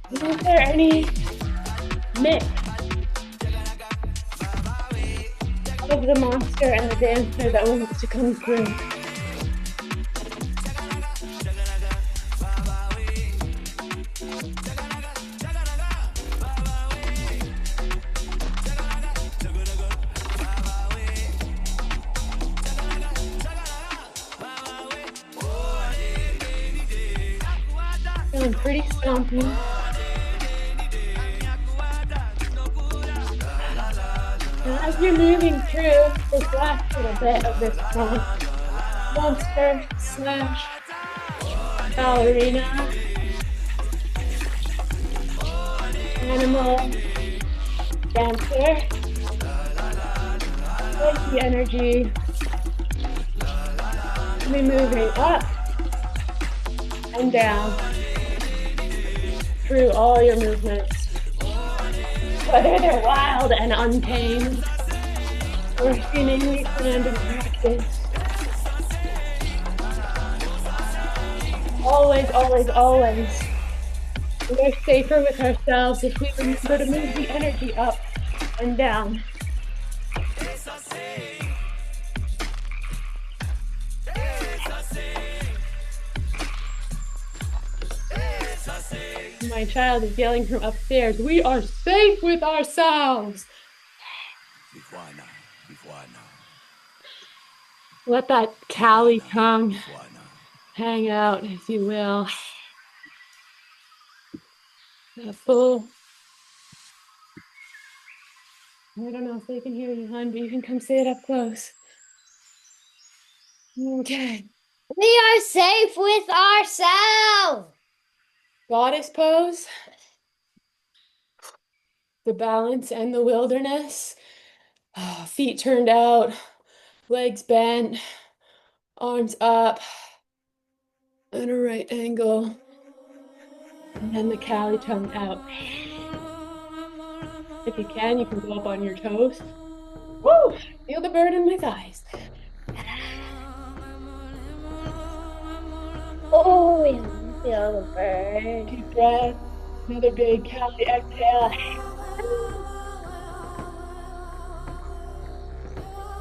Is there any mix of the monster and the dancer that wants to come through? Feeling pretty stompy. As you're moving through this last little bit of this song, monster slash ballerina, animal, dancer, like the energy, be moving up and down through all your movements, whether they're wild and untamed or seemingly planned in practice. Always, always, always, we're safer with ourselves if we remember to move the energy up and down. My child is yelling from upstairs, we are safe with ourselves. Let that Cali tongue hang out, if you will. That full. I don't know if they can hear you, hon, but you can come say it up close. Okay. We are safe with ourselves. Goddess pose. The balance and the wilderness. Oh, feet turned out, legs bent, arms up, at a right angle. And then the Cali tongue out. If you can go up on your toes. Woo! Feel the bird in my thighs. Oh, we feel the bird. Deep breath. Another big Cali exhale.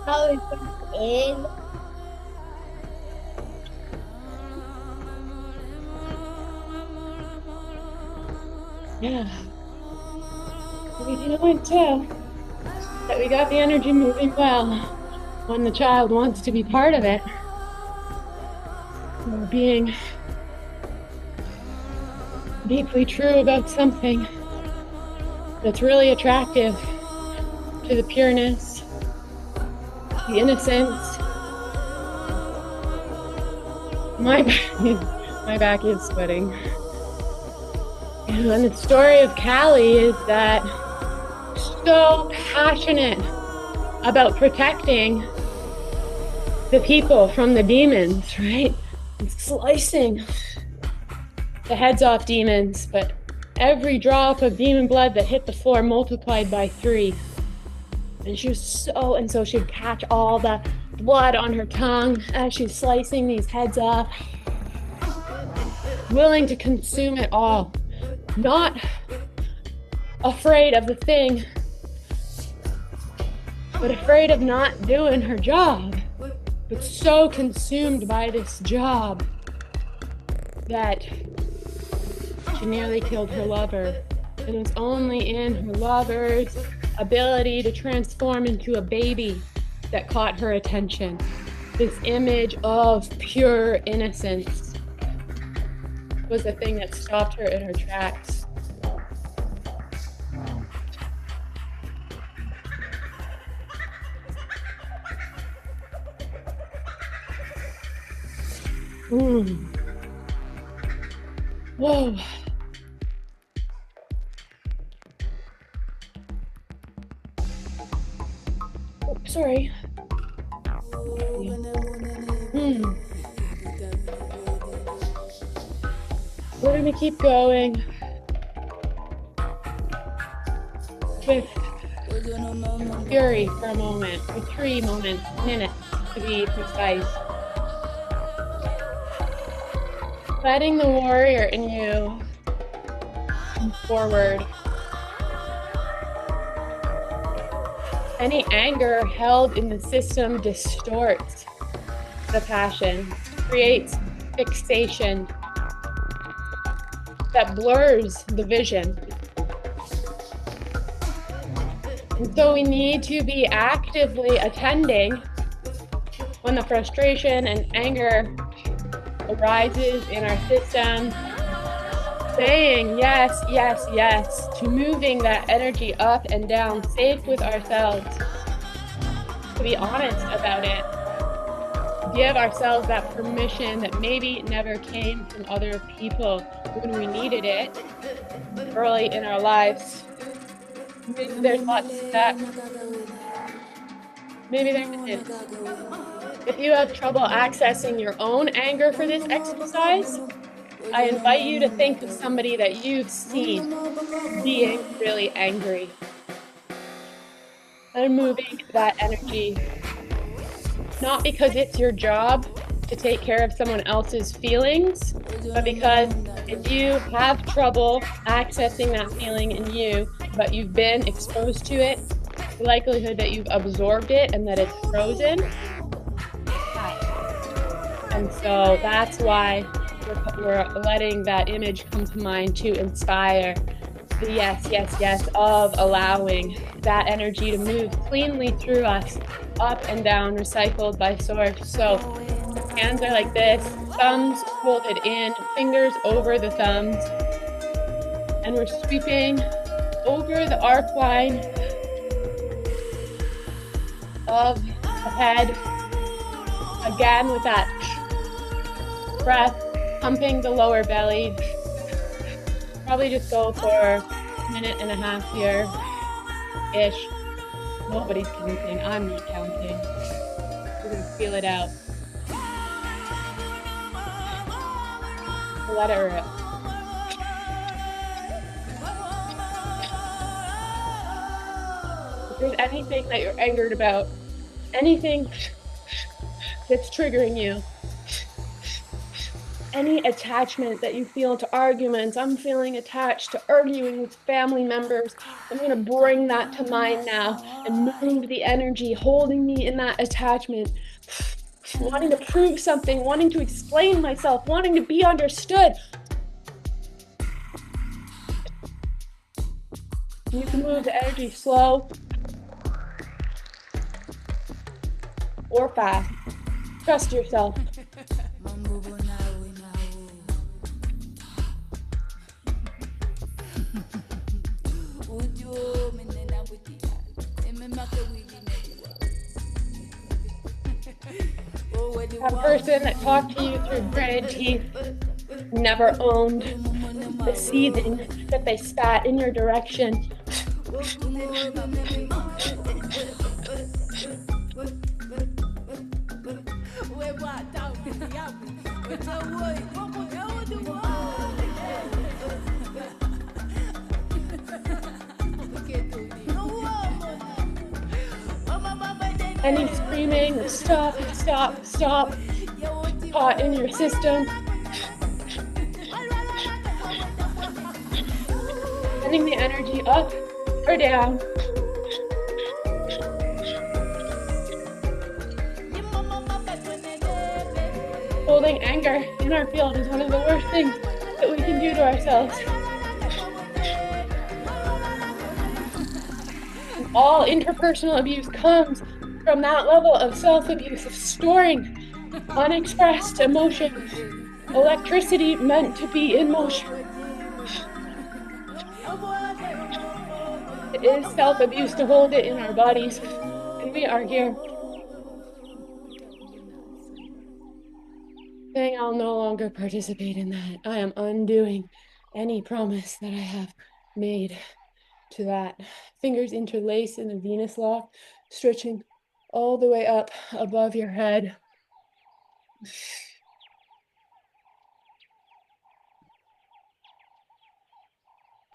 Cali in. Yeah. We know too that we got the energy moving well when the child wants to be part of it. Or being deeply true about something that's really attractive to the pureness, the innocence. My back is sweating. And the story of Callie is that so passionate about protecting the people from the demons, right? And slicing the heads off demons, but every drop of demon blood that hit the floor multiplied by 3. And she was so she'd catch all the blood on her tongue as she's slicing these heads off, willing to consume it all, not afraid of the thing, but afraid of not doing her job, but so consumed by this job that she nearly killed her lover. And it was only in her lover's ability to transform into a baby that caught her attention. This image of pure innocence was the thing that stopped her in her tracks. Whoa. Oh, sorry. We're gonna keep going with fury for a moment, for 3 minutes to be precise. Letting the warrior in you come forward. Any anger held in the system distorts the passion, creates fixation that blurs the vision. And so we need to be actively attending when the frustration and anger arises in our system, saying yes, yes, yes, to moving that energy up and down, safe with ourselves, to be honest about it, give ourselves that permission that maybe never came from other people when we needed it early in our lives. Maybe there's lots of that. Maybe there isn't. If you have trouble accessing your own anger for this exercise, I invite you to think of somebody that you've seen being really angry and moving that energy, not because it's your job to take care of someone else's feelings, but because if you have trouble accessing that feeling in you, but you've been exposed to it, the likelihood that you've absorbed it and that it's frozen. And so that's why we're letting that image come to mind to inspire the yes, yes, yes of allowing that energy to move cleanly through us, up and down, recycled by source. So hands are like this, thumbs folded in, fingers over the thumbs, and we're sweeping over the arc line of the head, again with that breath, pumping the lower belly. Probably just go for a minute and a half here ish. Nobody's counting. I'm not counting. We're gonna feel it out. Let it rip. If there's anything that you're angered about, anything that's triggering you, any attachment that you feel to arguments, I'm feeling attached to arguing with family members. I'm going to bring that to mind now and move the energy holding me in that attachment, wanting to prove something, wanting to explain myself, wanting to be understood. You can move the energy slow or fast. Trust yourself. That person that talked to you through gritted teeth never owned the seething that they spat in your direction. Any screaming, stop, stop, stop, caught in your system. Sending the energy up or down. Holding anger in our field is one of the worst things that we can do to ourselves. And all interpersonal abuse comes from that level of self-abuse, of storing unexpressed emotions, electricity meant to be in motion. It is self-abuse to hold it in our bodies, and we are here saying I'll no longer participate in that. I am undoing any promise that I have made to that. Fingers interlace in a Venus lock, stretching all the way up above your head.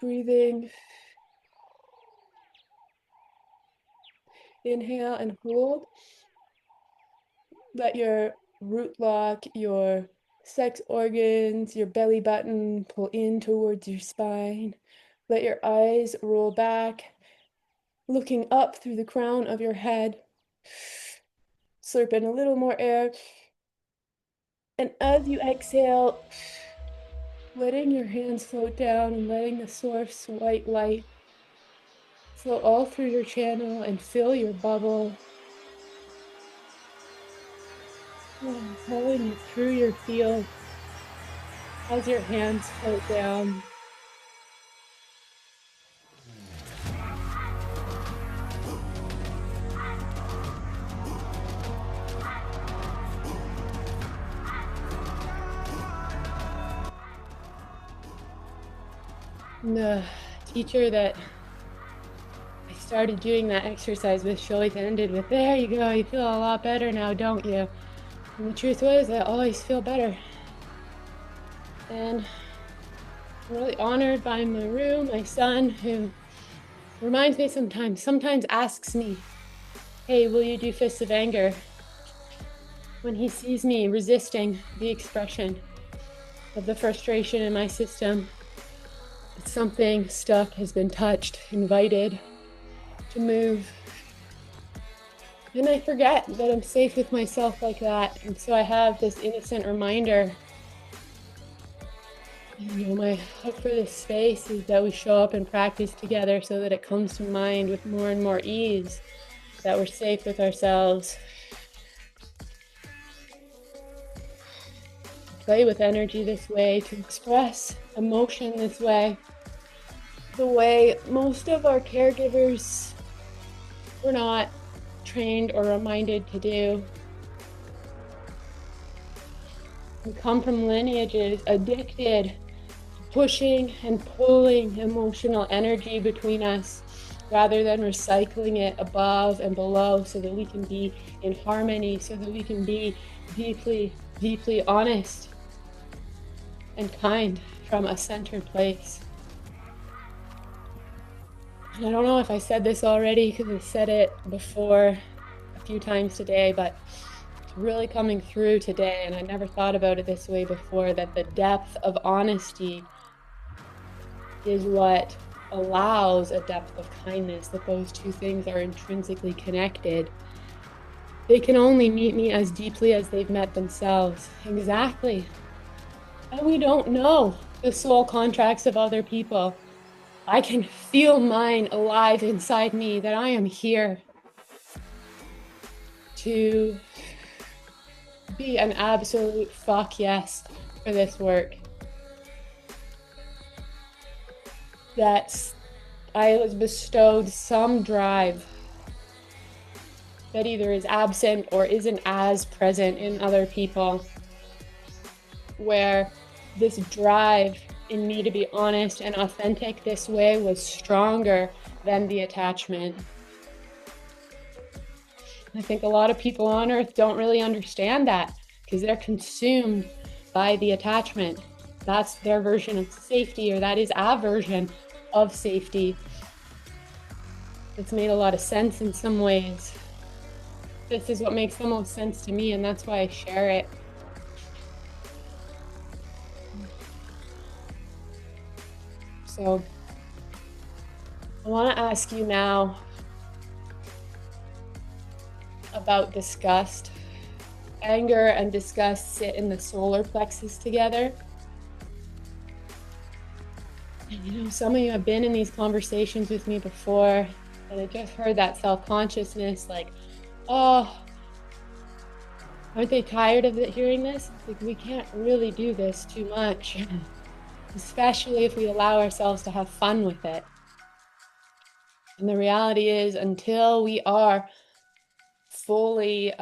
Breathing. Inhale and hold. Let your root lock, your sex organs, your belly button pull in towards your spine. Let your eyes roll back, looking up through the crown of your head. Slurp in a little more air. And as you exhale, letting your hands float down and letting the source white light flow all through your channel and fill your bubble. Pulling it through your field as your hands float down. And the teacher that I started doing that exercise with, she always ended with, "There you go, you feel a lot better now, don't you?" And the truth was, I always feel better. And I'm really honored by my room, my son, who reminds me sometimes asks me, "Hey, will you do fists of anger?" When he sees me resisting the expression of the frustration in my system, that something stuck has been touched, invited to move. And I forget that I'm safe with myself like that. And so I have this innocent reminder. And, my hope for this space is that we show up and practice together so that it comes to mind with more and more ease, that we're safe with ourselves. Play with energy this way, to express emotion this way, the way most of our caregivers were not trained or reminded to do. We come from lineages addicted to pushing and pulling emotional energy between us rather than recycling it above and below so that we can be in harmony, so that we can be deeply, deeply honest and kind from a centered place. And I don't know if I said this already because I said it before a few times today, but it's really coming through today, and I never thought about it this way before, that the depth of honesty is what allows a depth of kindness, that those two things are intrinsically connected. They can only meet me as deeply as they've met themselves. Exactly. And we don't know the soul contracts of other people. I can feel mine alive inside me, that I am here to be an absolute fuck yes for this work. That I was bestowed some drive that either is absent or isn't as present in other people, where this drive in me to be honest and authentic this way was stronger than the attachment. I think a lot of people on earth don't really understand that because they're consumed by the attachment. That's their version of safety, or that is our version of safety. It's made a lot of sense in some ways. this is what makes the most sense to me, and that's why I share it. So I want to ask you now about disgust. Anger and disgust sit in the solar plexus together. And you know, some of you have been in these conversations with me before, and I just heard that self-consciousness, like, oh, aren't they tired of hearing this? Like, we can't really do this too much, especially if we allow ourselves to have fun with it. And the reality is, until we are fully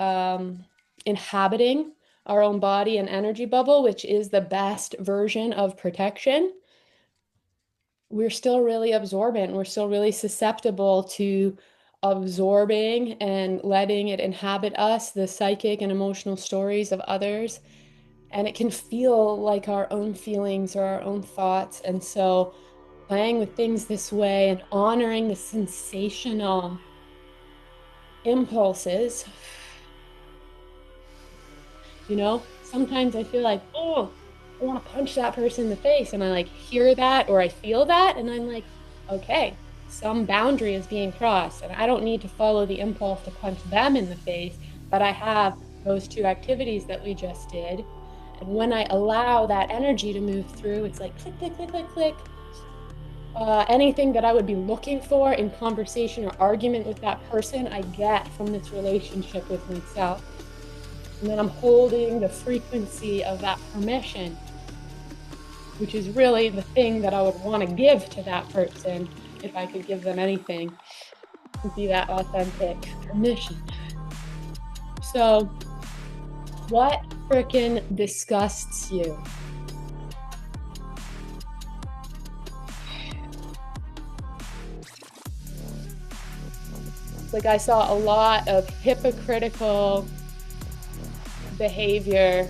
inhabiting our own body and energy bubble, which is the best version of protection, we're still really absorbent. We're still really susceptible to absorbing and letting it inhabit us, the psychic and emotional stories of others. And it can feel like our own feelings or our own thoughts. And so playing with things this way and honoring the sensational impulses, you know, sometimes I feel like, oh, I want to punch that person in the face. And I like hear that or I feel that. And I'm like, okay, some boundary is being crossed. And I don't need to follow the impulse to punch them in the face. But I have those two activities that we just did. And when I allow that energy to move through, it's like click, click, click, click, click. Anything that I would be looking for in conversation or argument with that person, I get from this relationship with myself. And then I'm holding the frequency of that permission, which is really the thing that I would want to give to that person if I could give them anything, would be that authentic permission. So, what frickin' disgusts you? Like, I saw a lot of hypocritical behavior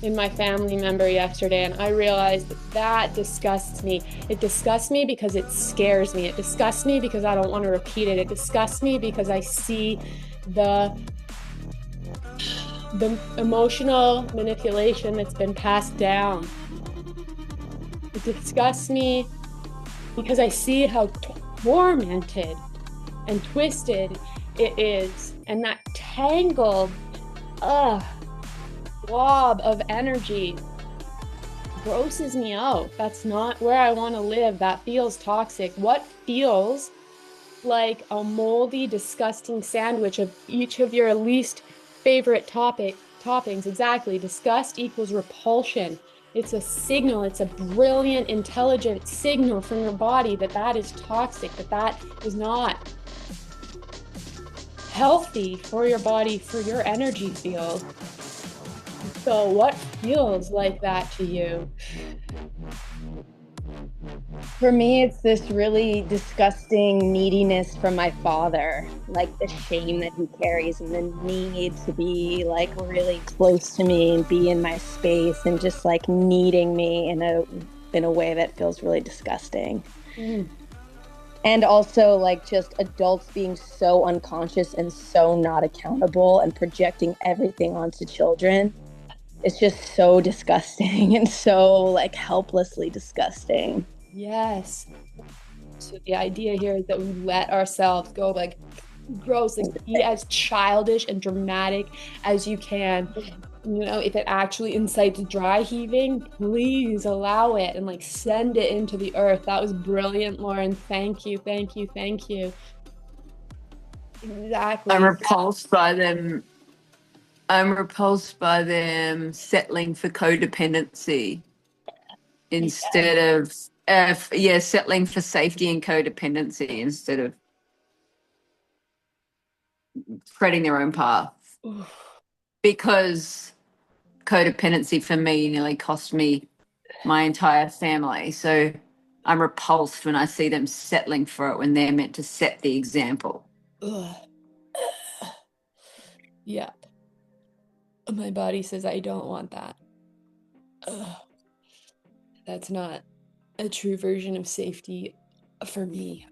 in my family member yesterday, and I realized that disgusts me. It disgusts me because it scares me. It disgusts me because I don't want to repeat it. It disgusts me because I see the emotional manipulation that's been passed down. It disgusts me because I see how tormented and twisted it is, and that tangled blob of energy grosses me out. That's not where I want to live. That feels toxic. What feels like a moldy, disgusting sandwich of each of your least favorite toppings? Exactly. Disgust equals repulsion. It's a signal. It's a brilliant, intelligent signal from your body that that is toxic, that that is not healthy for your body, for your energy field. So what feels like that to you? For me, it's this really disgusting neediness from my father, like the shame that he carries and the need to be like really close to me and be in my space and just like needing me in a way that feels really disgusting. And also like just adults being so unconscious and so not accountable and projecting everything onto children. It's just so disgusting and so like helplessly disgusting. Yes. So the idea here is that we let ourselves go like gross, like be as childish and dramatic as you can. You know, if it actually incites dry heaving, please allow it and like send it into the earth. That was brilliant, Lauren. Thank you, thank you, thank you. Exactly. I'm repulsed by them. I'm repulsed by them settling for codependency instead of settling for safety and codependency instead of treading their own path. Because codependency for me nearly cost me my entire family. So I'm repulsed when I see them settling for it when they're meant to set the example. Yeah. My body says I don't want that. That's not a true version of safety for me.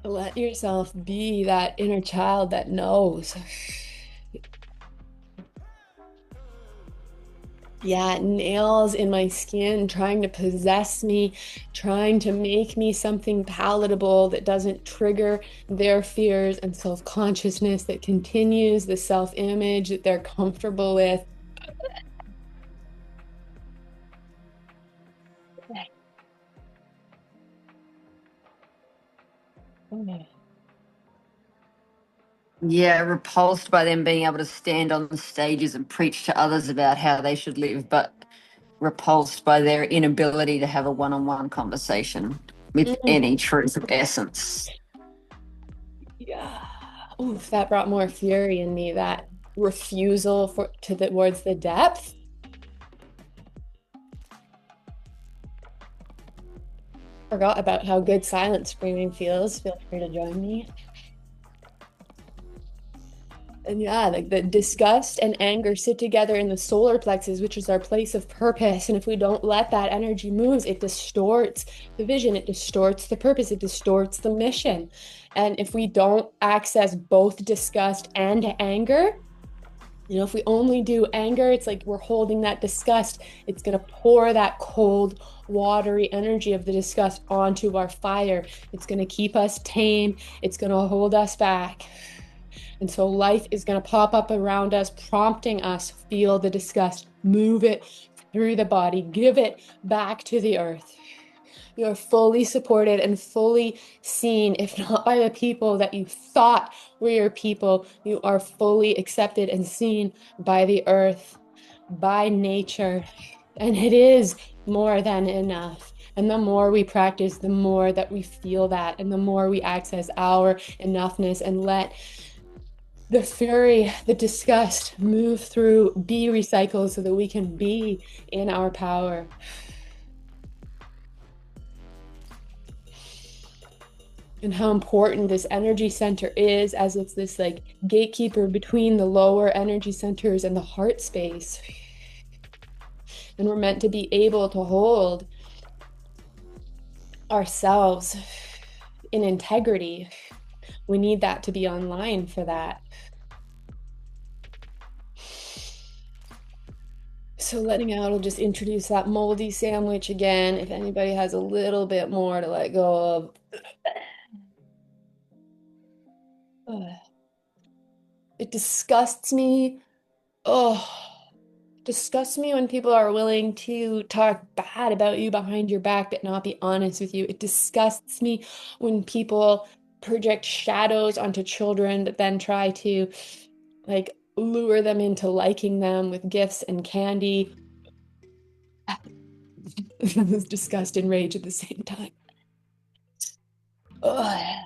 Let yourself be that inner child that knows. Yeah, nails in my skin, trying to possess me, trying to make me something palatable that doesn't trigger their fears and self-consciousness, that continues the self-image that they're comfortable with. Yeah, repulsed by them being able to stand on stages and preach to others about how they should live, but repulsed by their inability to have a one-on-one conversation with any truth of essence. Yeah. Oof, that brought more fury in me, that refusal towards the depth. Forgot about how good silent screaming feels. Feel free to join me. And yeah, like the disgust and anger sit together in the solar plexus, which is our place of purpose. And if we don't let that energy move, it distorts the vision, it distorts the purpose, it distorts the mission. And if we don't access both disgust and anger, if we only do anger, it's like we're holding that disgust. It's going to pour that cold, watery energy of the disgust onto our fire. It's going to keep us tame. It's going to hold us back. And so life is going to pop up around us, prompting us, feel the disgust, move it through the body, give it back to the earth. You're fully supported and fully seen, if not by the people that you thought were your people. You are fully accepted and seen by the earth, by nature. And it is more than enough. And the more we practice, the more that we feel that, and the more we access our enoughness and let the fury, the disgust move through, be recycled so that we can be in our power. And how important this energy center is, as it's this like gatekeeper between the lower energy centers and the heart space. And we're meant to be able to hold ourselves in integrity. We need that to be online for that. So letting out will just introduce that moldy sandwich again. If anybody has a little bit more to let go of. It disgusts me. Oh, disgusts me when people are willing to talk bad about you behind your back but not be honest with you. It disgusts me when people project shadows onto children but then try to like lure them into liking them with gifts and candy. This disgust and rage at the same time. Ugh.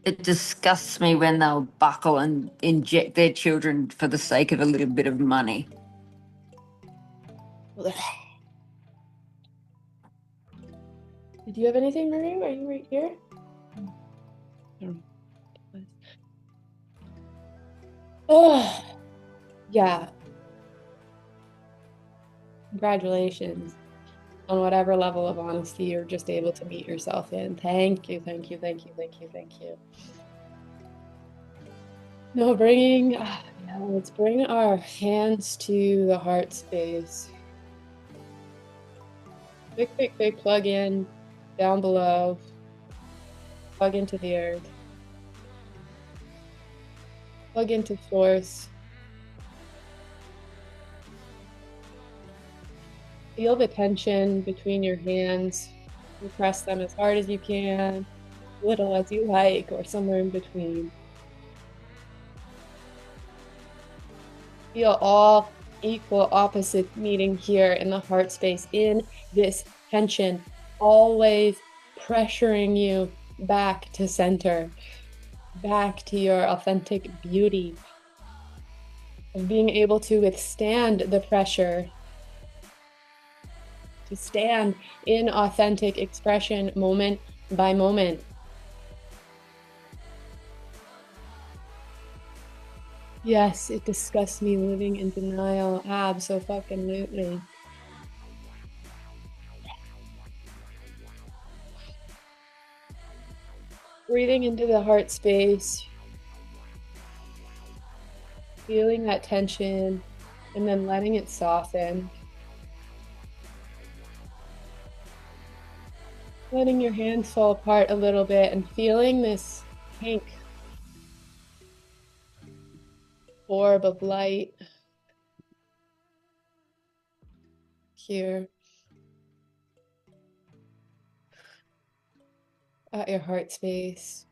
It disgusts me when they'll buckle and inject their children for the sake of a little bit of money. Did you have anything, Marie? Are you right here? Oh, yeah. Congratulations on whatever level of honesty you're just able to meet yourself in. Thank you, thank you, thank you, thank you, thank you. No, let's bring our hands to the heart space. Big plug in down below. Plug into the earth. Plug into source. Feel the tension between your hands. You press them as hard as you can, little as you like, or somewhere in between. Feel all equal opposites meeting here in the heart space in this tension, always pressuring you back to center, back to your authentic beauty, of being able to withstand the pressure, to stand in authentic expression moment by moment. Yes, it disgusts me living in denial. Abso-fucking-lutely. Breathing into the heart space, feeling that tension, and then letting it soften. Letting your hands fall apart a little bit and feeling this pink orb of light here at your heart space.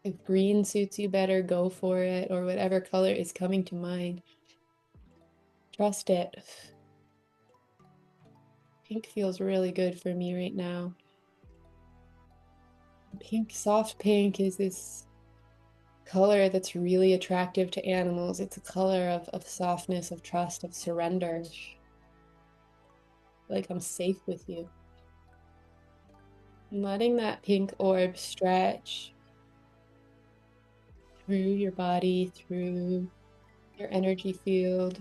If green suits you better, go for it, or whatever color is coming to mind. Trust it. Pink feels really good for me right now. Pink, soft pink is this color that's really attractive to animals. It's a color of softness, of trust, of surrender. Like I'm safe with you. Letting that pink orb stretch through your body, through your energy field.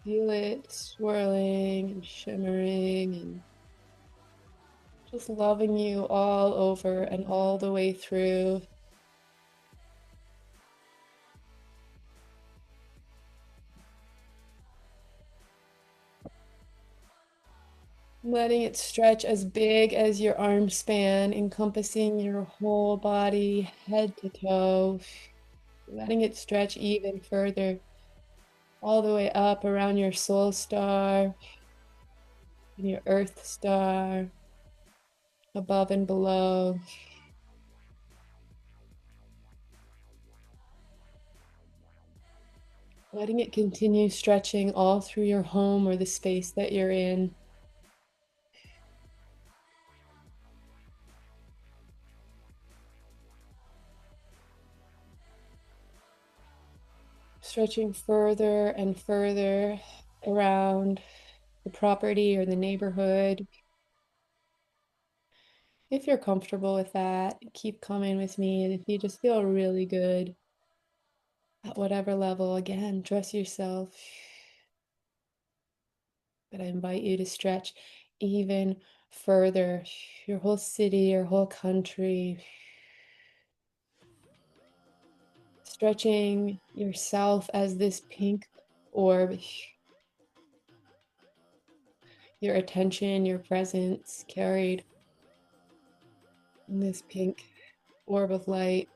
Feel it swirling and shimmering and just loving you all over and all the way through. Letting it stretch as big as your arm span, encompassing your whole body, head to toe. Letting it stretch even further, all the way up around your soul star and your earth star, above and below. Letting it continue stretching all through your home or the space that you're in. Stretching further and further around the property or the neighborhood. If you're comfortable with that, keep coming with me. And if you just feel really good at whatever level, again, trust yourself. But I invite you to stretch even further, your whole city, your whole country. Stretching yourself as this pink orb, your attention, your presence carried in this pink orb of light,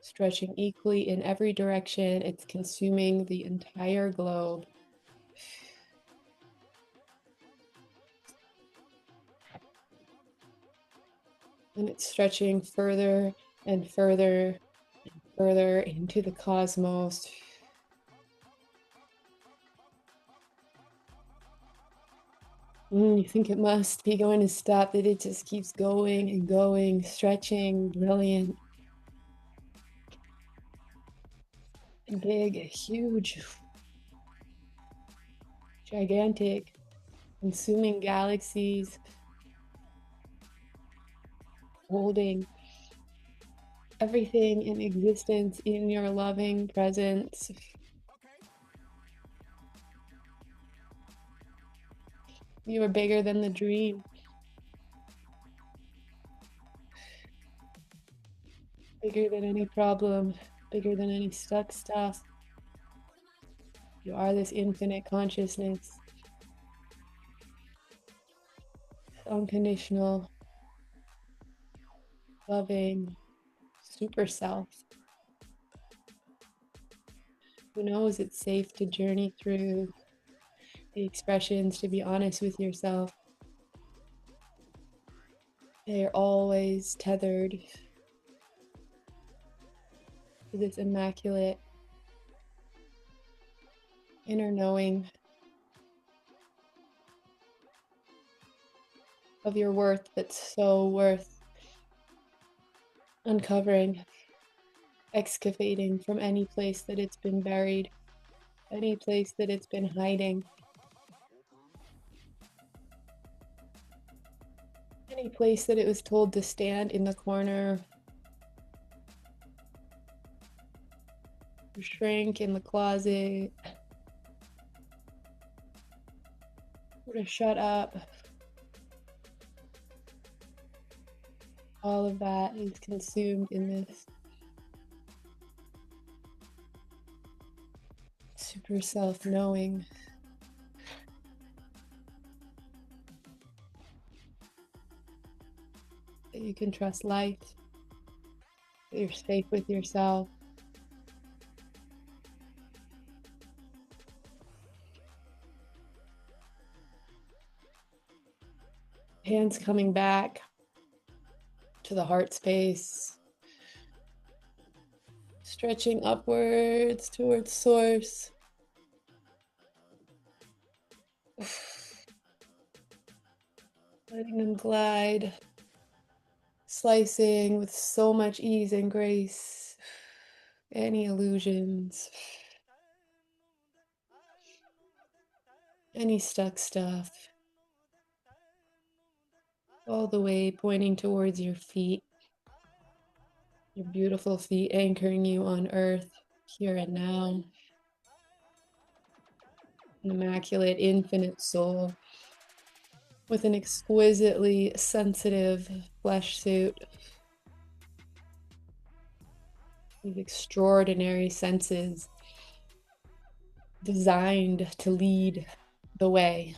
stretching equally in every direction. It's consuming the entire globe. And it's stretching further and further and further into the cosmos. You think it must be going to stop, but it just keeps going and going, stretching, brilliant. Big, huge, gigantic, consuming galaxies, holding everything in existence in your loving presence. You are bigger than the dream. Bigger than any problem, bigger than any stuck stuff. You are this infinite consciousness, unconditional, loving, super self. Who knows it's safe to journey through the expressions, to be honest with yourself. They are always tethered to this immaculate inner knowing of your worth that's so worth uncovering, excavating from any place that it's been buried, any place that it's been hiding. Any place that it was told to stand in the corner, shrink in the closet, or to shut up. All of that is consumed in this super self-knowing. That you can trust life, that you're safe with yourself. Hands coming back to the heart space, stretching upwards towards source. Letting them glide, slicing with so much ease and grace any illusions, any stuck stuff, all the way pointing towards your feet, your beautiful feet anchoring you on earth, here and now. An immaculate, infinite soul with an exquisitely sensitive flesh suit, these extraordinary senses designed to lead the way.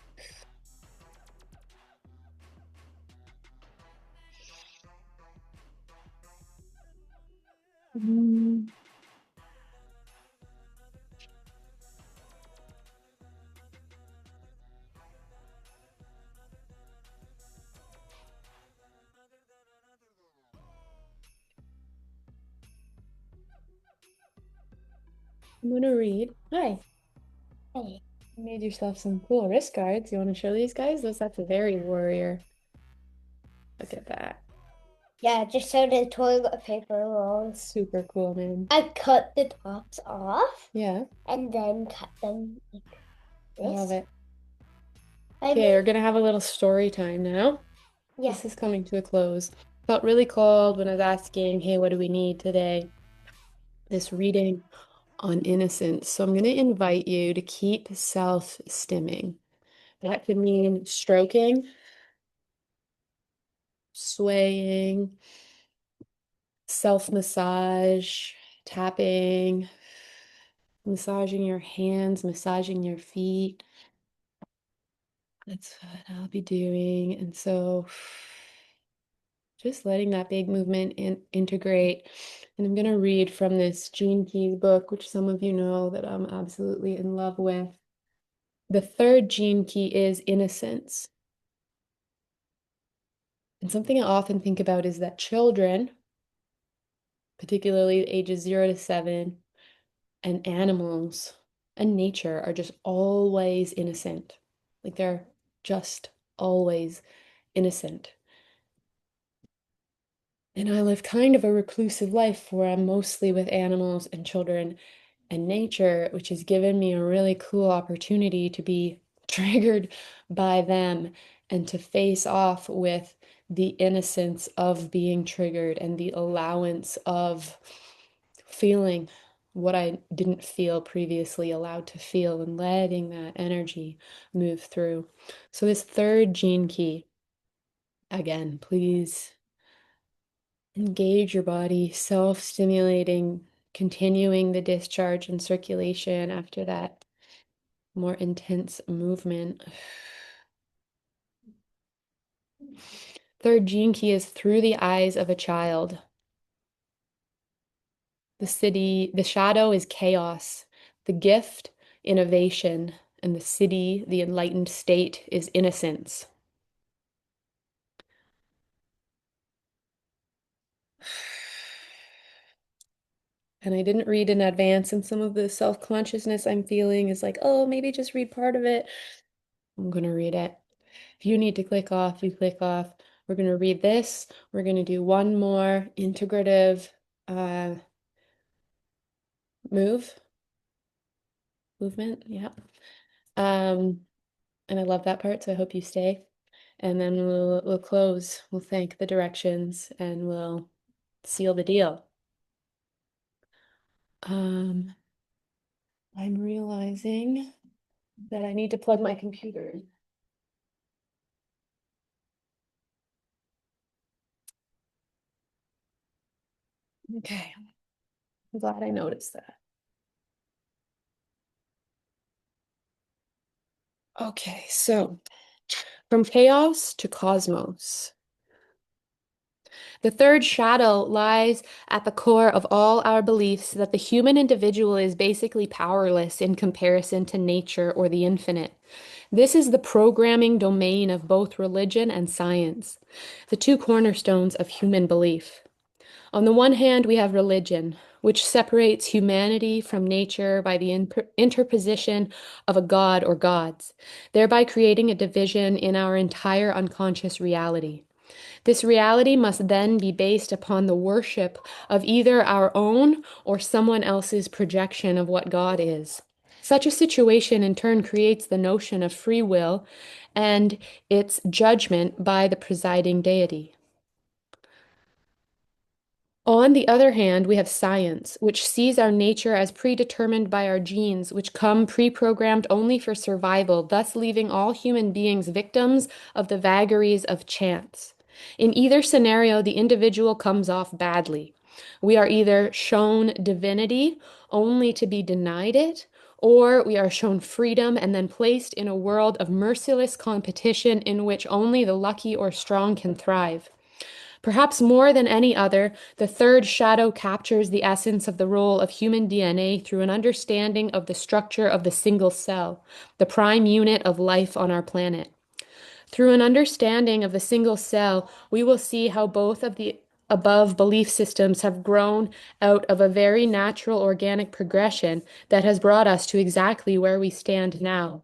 I'm gonna read. Hi. Hey. You made yourself some cool wrist guards. You want to show these guys? That's a very warrior. Look at that. Yeah, just so the toilet paper rolls. Super cool, man. I cut the tops off Yeah, and then cut them like I love this. it. Okay, we're gonna have a little story time now. Yeah. This is coming to a close. Felt really called when I was asking, hey, what do we need today? This reading on innocence. So I'm going to invite you to keep self-stimming. That could mean stroking, swaying, self-massage, tapping, massaging your hands, massaging your feet. That's what I'll be doing. And so just letting that big movement integrate. And I'm going to read from this Gene Keys book, which some of you know that I'm absolutely in love with. The third gene key is innocence. And something I often think about is that children, particularly ages 0 to 7, and animals and nature are just always innocent. Like they're just always innocent. And I live kind of a reclusive life where I'm mostly with animals and children and nature, which has given me a really cool opportunity to be triggered by them and to face off with the innocence of being triggered and the allowance of feeling what I didn't feel previously allowed to feel and letting that energy move through. So this third gene key, again, please engage your body, self-stimulating, continuing the discharge and circulation after that more intense movement. Third gene key is through the eyes of a child. The shadow is chaos. The gift, innovation, and the city, the enlightened state, is innocence. And I didn't read in advance, and some of the self-consciousness I'm feeling is like, oh, maybe just read part of it. I'm going to read it. If you need to click off, you click off. We're going to read this. We're going to do one more integrative movement. Yeah. And I love that part, so I hope you stay. and then we'll close. We'll thank the directions and we'll seal the deal. I'm realizing that I need to plug my computer in. Okay, I'm glad I noticed that. Okay, so from chaos to cosmos. The third shadow lies at the core of all our beliefs that the human individual is basically powerless in comparison to nature or the infinite. This is the programming domain of both religion and science, the two cornerstones of human belief. On the one hand, we have religion, which separates humanity from nature by the interposition of a god or gods, thereby creating a division in our entire unconscious reality. This reality must then be based upon the worship of either our own or someone else's projection of what God is. Such a situation in turn creates the notion of free will and its judgment by the presiding deity. On the other hand, we have science, which sees our nature as predetermined by our genes, which come pre-programmed only for survival, thus leaving all human beings victims of the vagaries of chance. In either scenario, the individual comes off badly. We are either shown divinity only to be denied it, or we are shown freedom and then placed in a world of merciless competition in which only the lucky or strong can thrive. Perhaps more than any other, the third shadow captures the essence of the role of human DNA through an understanding of the structure of the single cell, the prime unit of life on our planet. Through an understanding of the single cell, we will see how both of the above belief systems have grown out of a very natural organic progression that has brought us to exactly where we stand now,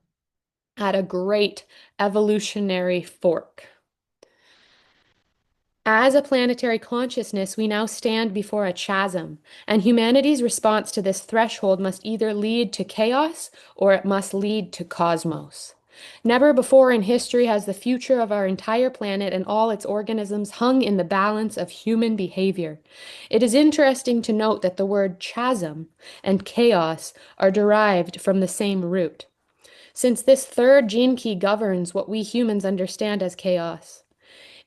at a great evolutionary fork. As a planetary consciousness, we now stand before a chasm, and humanity's response to this threshold must either lead to chaos or it must lead to cosmos. Never before in history has the future of our entire planet and all its organisms hung in the balance of human behavior. It is interesting to note that the word chasm and chaos are derived from the same root, since this third gene key governs what we humans understand as chaos.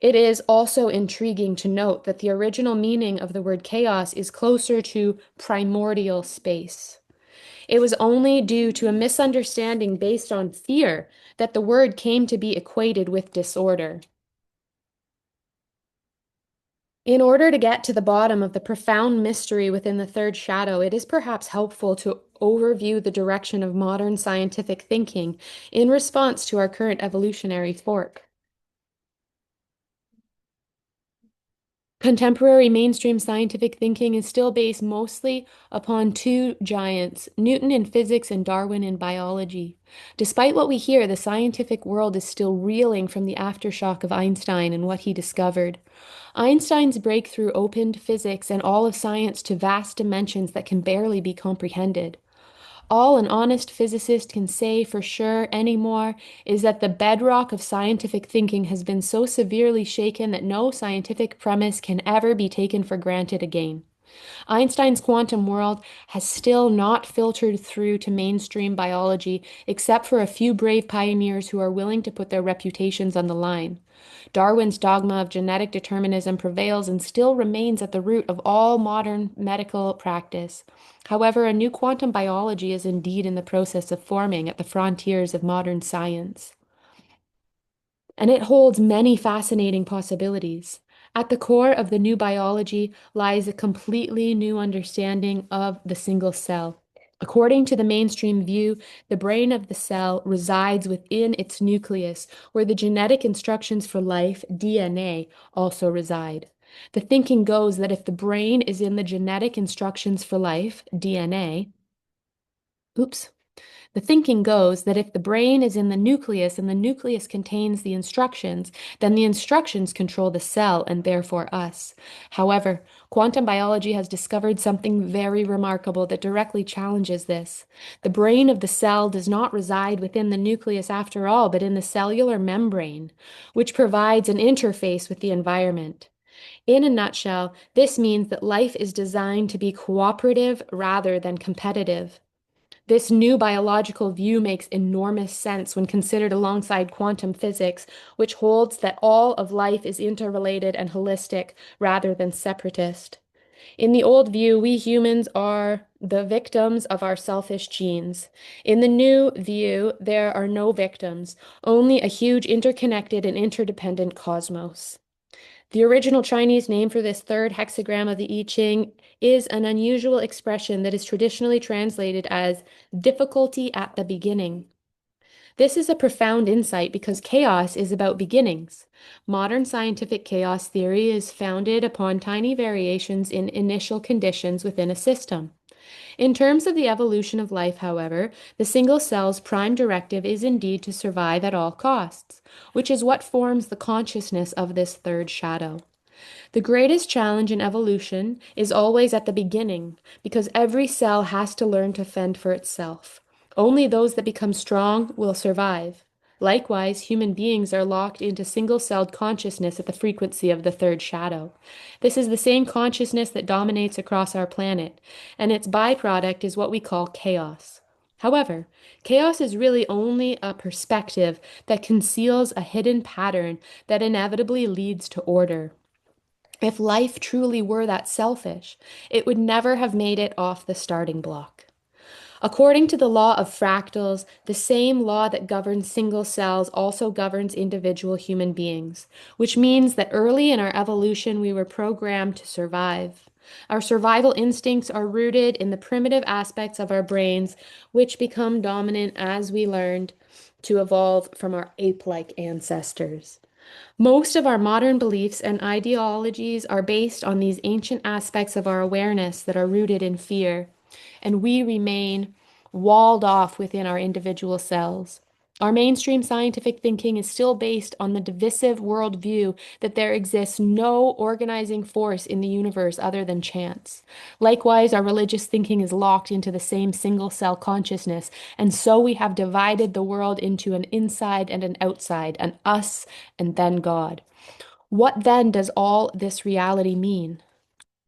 It is also intriguing to note that the original meaning of the word chaos is closer to primordial space. It was only due to a misunderstanding based on fear that the word came to be equated with disorder. In order to get to the bottom of the profound mystery within the third shadow, it is perhaps helpful to overview the direction of modern scientific thinking in response to our current evolutionary fork. Contemporary mainstream scientific thinking is still based mostly upon two giants, Newton in physics and Darwin in biology. Despite what we hear, the scientific world is still reeling from the aftershock of Einstein and what he discovered. Einstein's breakthrough opened physics and all of science to vast dimensions that can barely be comprehended. All an honest physicist can say for sure anymore is that the bedrock of scientific thinking has been so severely shaken that no scientific premise can ever be taken for granted again. Einstein's quantum world has still not filtered through to mainstream biology, except for a few brave pioneers who are willing to put their reputations on the line. Darwin's dogma of genetic determinism prevails and still remains at the root of all modern medical practice. However, a new quantum biology is indeed in the process of forming at the frontiers of modern science, and it holds many fascinating possibilities. At the core of the new biology lies a completely new understanding of the single cell. According to the mainstream view, the brain of the cell resides within its nucleus, where the genetic instructions for life, DNA, also reside. The thinking goes that if the brain is in the genetic instructions for life, DNA, oops, The thinking goes that if the brain is in the nucleus and the nucleus contains the instructions, then the instructions control the cell and therefore us. However, quantum biology has discovered something very remarkable that directly challenges this. The brain of the cell does not reside within the nucleus after all, but in the cellular membrane, which provides an interface with the environment. In a nutshell, this means that life is designed to be cooperative rather than competitive. This new biological view makes enormous sense when considered alongside quantum physics, which holds that all of life is interrelated and holistic rather than separatist. In the old view, we humans are the victims of our selfish genes. In the new view, there are no victims, only a huge interconnected and interdependent cosmos. The original Chinese name for this third hexagram of the I Ching is an unusual expression that is traditionally translated as difficulty at the beginning. This is a profound insight because chaos is about beginnings. Modern scientific chaos theory is founded upon tiny variations in initial conditions within a system. In terms of the evolution of life, however, the single cell's prime directive is indeed to survive at all costs, which is what forms the consciousness of this third shadow. The greatest challenge in evolution is always at the beginning, because every cell has to learn to fend for itself. Only those that become strong will survive. Likewise, human beings are locked into single-celled consciousness at the frequency of the third shadow. This is the same consciousness that dominates across our planet, and its byproduct is what we call chaos. However, chaos is really only a perspective that conceals a hidden pattern that inevitably leads to order. If life truly were that selfish, it would never have made it off the starting block. According to the law of fractals, the same law that governs single cells also governs individual human beings, which means that early in our evolution we were programmed to survive. Our survival instincts are rooted in the primitive aspects of our brains, which become dominant as we learned to evolve from our ape-like ancestors. Most of our modern beliefs and ideologies are based on these ancient aspects of our awareness that are rooted in fear, and we remain walled off within our individual cells. Our mainstream scientific thinking is still based on the divisive worldview that there exists no organizing force in the universe other than chance. Likewise, our religious thinking is locked into the same single cell consciousness, and so we have divided the world into an inside and an outside, an us and then God. What then does all this reality mean?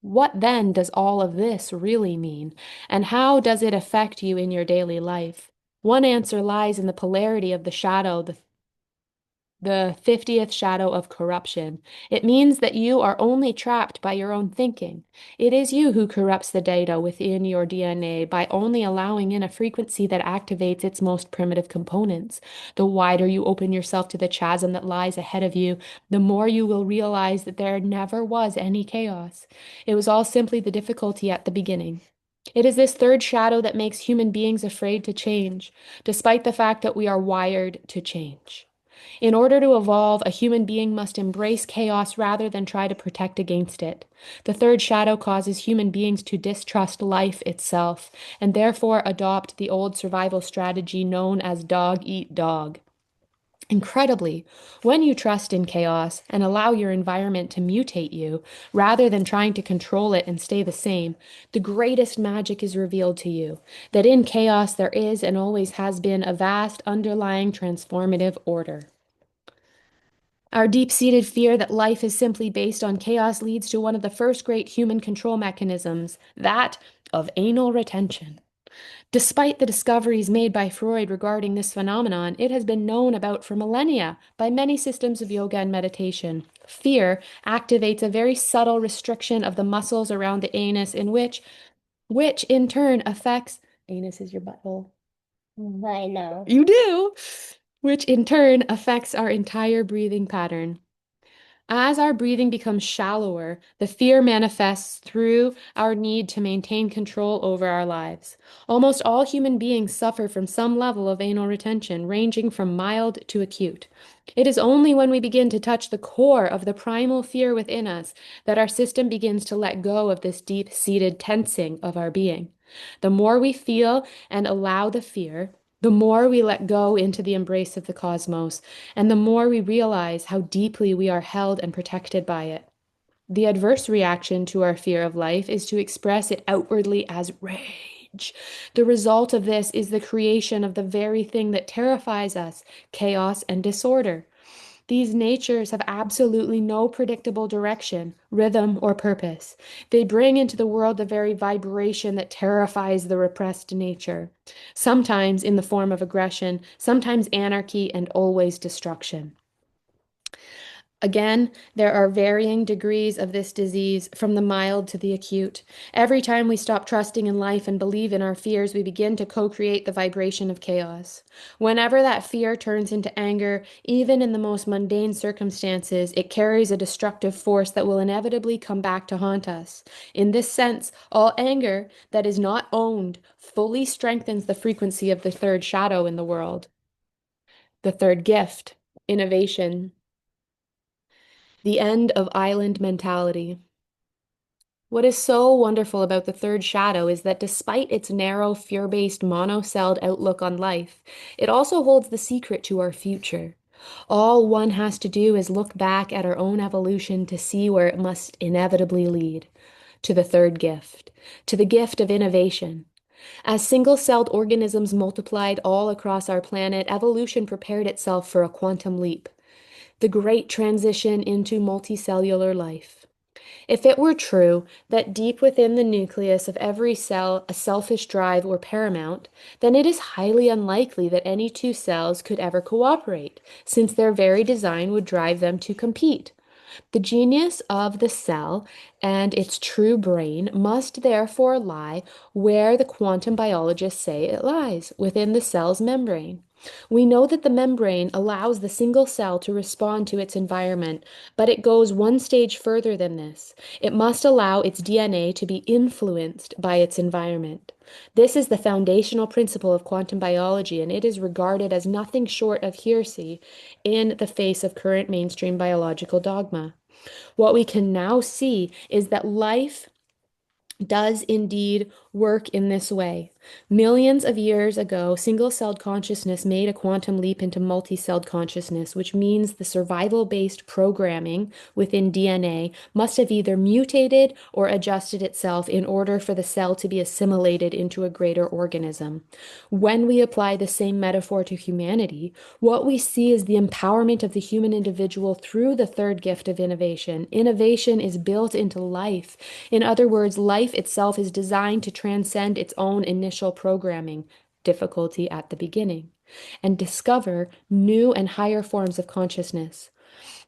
What then does all of this really mean? And how does it affect you in your daily life? One answer lies in the polarity of the shadow, the 50th shadow of corruption. It means that you are only trapped by your own thinking. It is you who corrupts the data within your DNA by only allowing in a frequency that activates its most primitive components. The wider you open yourself to the chasm that lies ahead of you, the more you will realize that there never was any chaos. It was all simply the difficulty at the beginning. It is this third shadow that makes human beings afraid to change, despite the fact that we are wired to change. In order to evolve, a human being must embrace chaos rather than try to protect against it. The third shadow causes human beings to distrust life itself, and therefore adopt the old survival strategy known as dog eat dog. Incredibly, when you trust in chaos and allow your environment to mutate you, rather than trying to control it and stay the same, the greatest magic is revealed to you, that in chaos there is and always has been a vast underlying transformative order. Our deep-seated fear that life is simply based on chaos leads to one of the first great human control mechanisms, that of anal retention. Despite the discoveries made by Freud regarding this phenomenon, it has been known about for millennia by many systems of yoga and meditation. Fear activates a very subtle restriction of the muscles around the anus which in turn affects, anus is your butthole. I know. You do, which in turn affects our entire breathing pattern. As our breathing becomes shallower, the fear manifests through our need to maintain control over our lives. Almost all human beings suffer from some level of anal retention, ranging from mild to acute. It is only when we begin to touch the core of the primal fear within us that our system begins to let go of this deep-seated tensing of our being. The more we feel and allow the fear, the more we let go into the embrace of the cosmos, and the more we realize how deeply we are held and protected by it. The adverse reaction to our fear of life is to express it outwardly as rage. The result of this is the creation of the very thing that terrifies us, chaos and disorder. These natures have absolutely no predictable direction, rhythm, or purpose. They bring into the world the very vibration that terrifies the repressed nature, sometimes in the form of aggression, sometimes anarchy, and always destruction. Again, there are varying degrees of this disease, from the mild to the acute. Every time we stop trusting in life and believe in our fears, we begin to co-create the vibration of chaos. Whenever that fear turns into anger, even in the most mundane circumstances, it carries a destructive force that will inevitably come back to haunt us. In this sense, all anger that is not owned fully strengthens the frequency of the third shadow in the world. The third gift, innovation. The end of island mentality. What is so wonderful about the third shadow is that despite its narrow, fear-based, mono-celled outlook on life, it also holds the secret to our future. All one has to do is look back at our own evolution to see where it must inevitably lead. To the third gift, to the gift of innovation. As single-celled organisms multiplied all across our planet, evolution prepared itself for a quantum leap. The great transition into multicellular life. If it were true that deep within the nucleus of every cell a selfish drive were paramount, then it is highly unlikely that any two cells could ever cooperate, since their very design would drive them to compete. The genius of the cell and its true brain must therefore lie where the quantum biologists say it lies, within the cell's membrane. We know that the membrane allows the single cell to respond to its environment, but it goes one stage further than this. It must allow its DNA to be influenced by its environment. This is the foundational principle of quantum biology, and it is regarded as nothing short of heresy in the face of current mainstream biological dogma. What we can now see is that life does indeed work in this way. Millions of years ago, single-celled consciousness made a quantum leap into multi-celled consciousness, which means the survival-based programming within DNA must have either mutated or adjusted itself in order for the cell to be assimilated into a greater organism. When we apply the same metaphor to humanity, what we see is the empowerment of the human individual through the third gift of innovation. Innovation is built into life. In other words, life itself is designed to transcend its own initial programming, difficulty at the beginning, and discover new and higher forms of consciousness.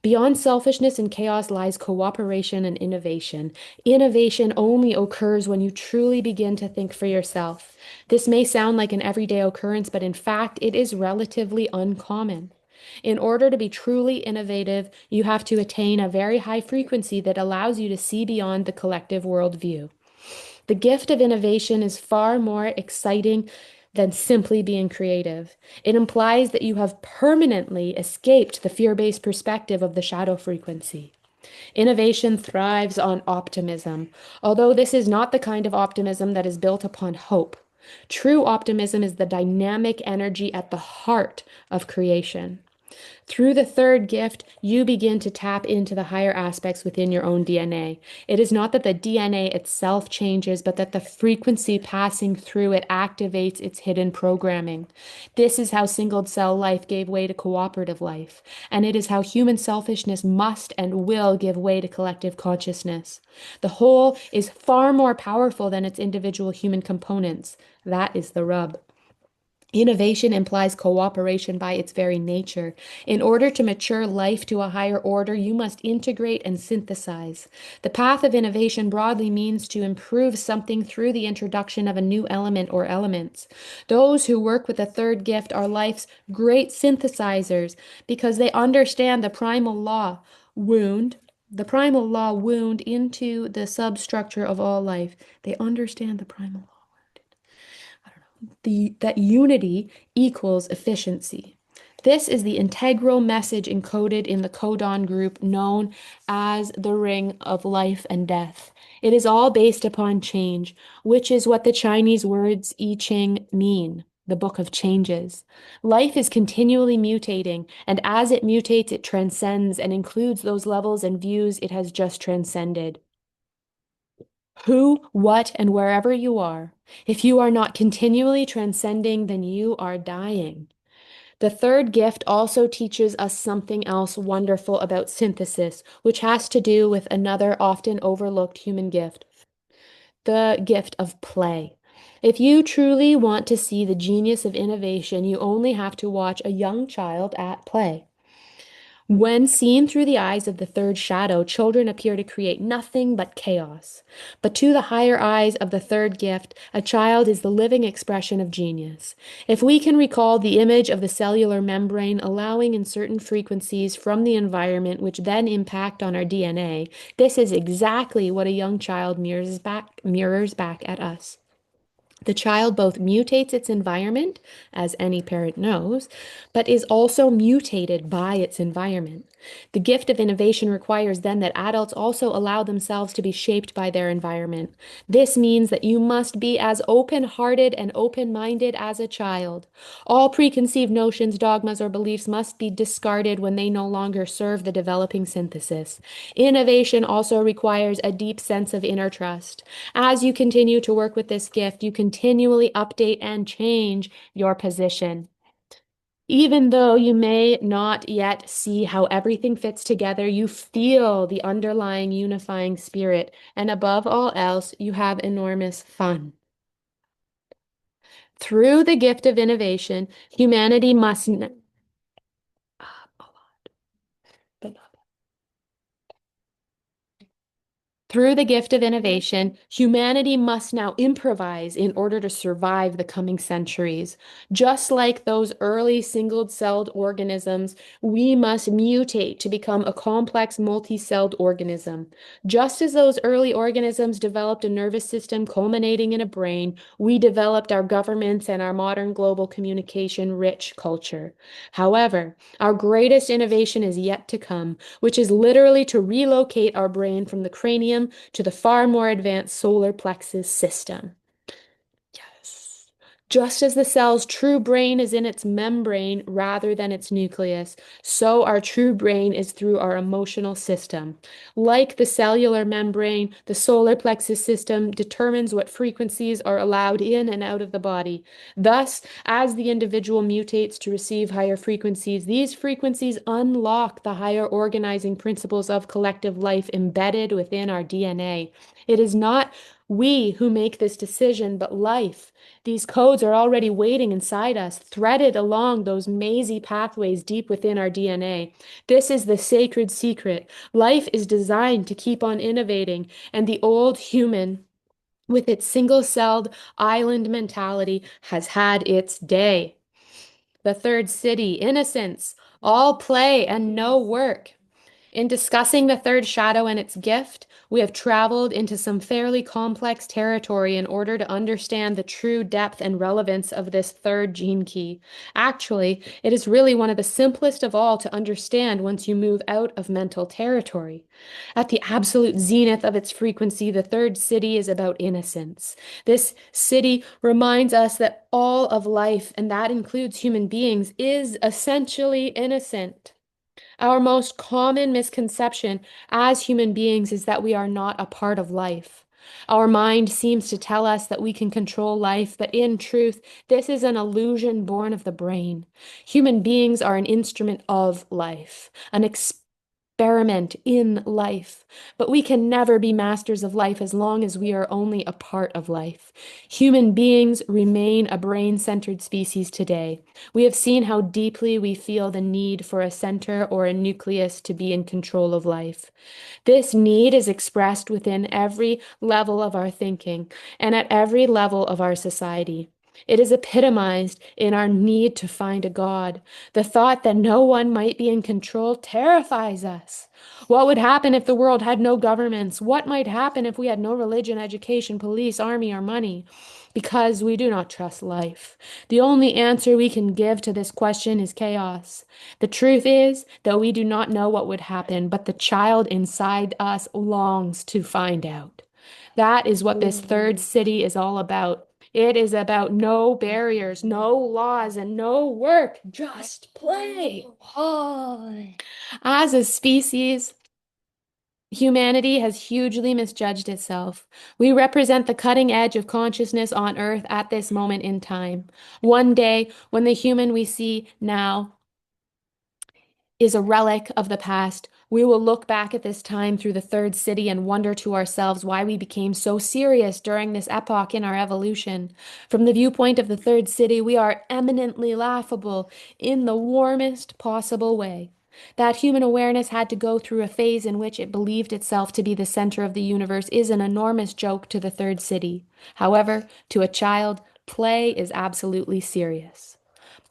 Beyond selfishness and chaos lies cooperation and innovation. Innovation only occurs when you truly begin to think for yourself. This may sound like an everyday occurrence, but in fact, it is relatively uncommon. In order to be truly innovative, you have to attain a very high frequency that allows you to see beyond the collective worldview. The gift of innovation is far more exciting than simply being creative. It implies that you have permanently escaped the fear-based perspective of the shadow frequency. Innovation thrives on optimism, although this is not the kind of optimism that is built upon hope. True optimism is the dynamic energy at the heart of creation. Through the third gift, you begin to tap into the higher aspects within your own DNA. It is not that the DNA itself changes, but that the frequency passing through it activates its hidden programming. This is how single-cell life gave way to cooperative life, and it is how human selfishness must and will give way to collective consciousness. The whole is far more powerful than its individual human components. That is the rub. Innovation implies cooperation by its very nature. In order to mature life to a higher order, you must integrate and synthesize. The path of innovation broadly means to improve something through the introduction of a new element or elements. Those who work with the third gift are life's great synthesizers because they understand the primal law wound into the substructure of all life. They understand the primal law. That unity equals efficiency. This is the integral message encoded in the codon group known as the ring of life and death. It is all based upon change, which is what the Chinese words I Ching mean, the book of changes. Life is continually mutating, and as it mutates, it transcends and includes those levels and views it has just transcended. Who, what, and wherever you are, if you are not continually transcending, then you are dying. The third gift also teaches us something else wonderful about synthesis, which has to do with another often overlooked human gift, the gift of play. If you truly want to see the genius of innovation, you only have to watch a young child at play. When seen through the eyes of the third shadow, children appear to create nothing but chaos. But to the higher eyes of the third gift, a child is the living expression of genius. If we can recall the image of the cellular membrane allowing in certain frequencies from the environment which then impact on our DNA, this is exactly what a young child mirrors back at us. The child both mutates its environment, as any parent knows, but is also mutated by its environment. The gift of innovation requires then that adults also allow themselves to be shaped by their environment. This means that you must be as open-hearted and open-minded as a child. All preconceived notions, dogmas, or beliefs must be discarded when they no longer serve the developing synthesis. Innovation also requires a deep sense of inner trust. As you continue to work with this gift, you continually update and change your position. Even though you may not yet see how everything fits together, you feel the underlying unifying spirit, and above all else, you have enormous fun. Through the gift of innovation, humanity must Through the gift of innovation, humanity must now improvise in order to survive the coming centuries. Just like those early single-celled organisms, we must mutate to become a complex multi-celled organism. Just as those early organisms developed a nervous system culminating in a brain, we developed our governments and our modern global communication-rich culture. However, our greatest innovation is yet to come, which is literally to relocate our brain from the cranium to the far more advanced solar plexus system. Yes. Just as the cell's true brain is in its membrane rather than its nucleus, so our true brain is through our emotional system. Like the cellular membrane, the solar plexus system determines what frequencies are allowed in and out of the body. Thus, as the individual mutates to receive higher frequencies, these frequencies unlock the higher organizing principles of collective life embedded within our DNA. It is not we who make this decision, but life. These codes are already waiting inside us, threaded along those mazy pathways deep within our DNA. This is the sacred secret. Life is designed to keep on innovating, and the old human, with its single-celled island mentality, has had its day. The third city, innocence, all play and no work. In discussing the third shadow and its gift, we have traveled into some fairly complex territory in order to understand the true depth and relevance of this third gene key. Actually, it is really one of the simplest of all to understand once you move out of mental territory. At the absolute zenith of its frequency, the third city is about innocence. This city reminds us that all of life, and that includes human beings, is essentially innocent. Our most common misconception as human beings is that we are not a part of life. Our mind seems to tell us that we can control life, but in truth, this is an illusion born of the brain. Human beings are an instrument of life, an experiment in life, but we can never be masters of life as long as we are only a part of life. Human beings remain a brain-centered species today. We have seen how deeply we feel the need for a center or a nucleus to be in control of life. This need is expressed within every level of our thinking and at every level of our society. It is epitomized in our need to find a God. The thought that no one might be in control terrifies us. What would happen if the world had no governments? What might happen if we had no religion, education, police, army, or money? Because we do not trust life. The only answer we can give to this question is chaos. The truth is that we do not know what would happen, but the child inside us longs to find out. That is what this third city is all about. It is about no barriers, no laws, and no work, just play. As a species, humanity has hugely misjudged itself. We represent the cutting edge of consciousness on Earth at this moment in time. One day, when the human we see now is a relic of the past, we will look back at this time through the third city and wonder to ourselves why we became so serious during this epoch in our evolution. From the viewpoint of the third city, we are eminently laughable in the warmest possible way. That human awareness had to go through a phase in which it believed itself to be the center of the universe is an enormous joke to the third city. However, to a child, play is absolutely serious.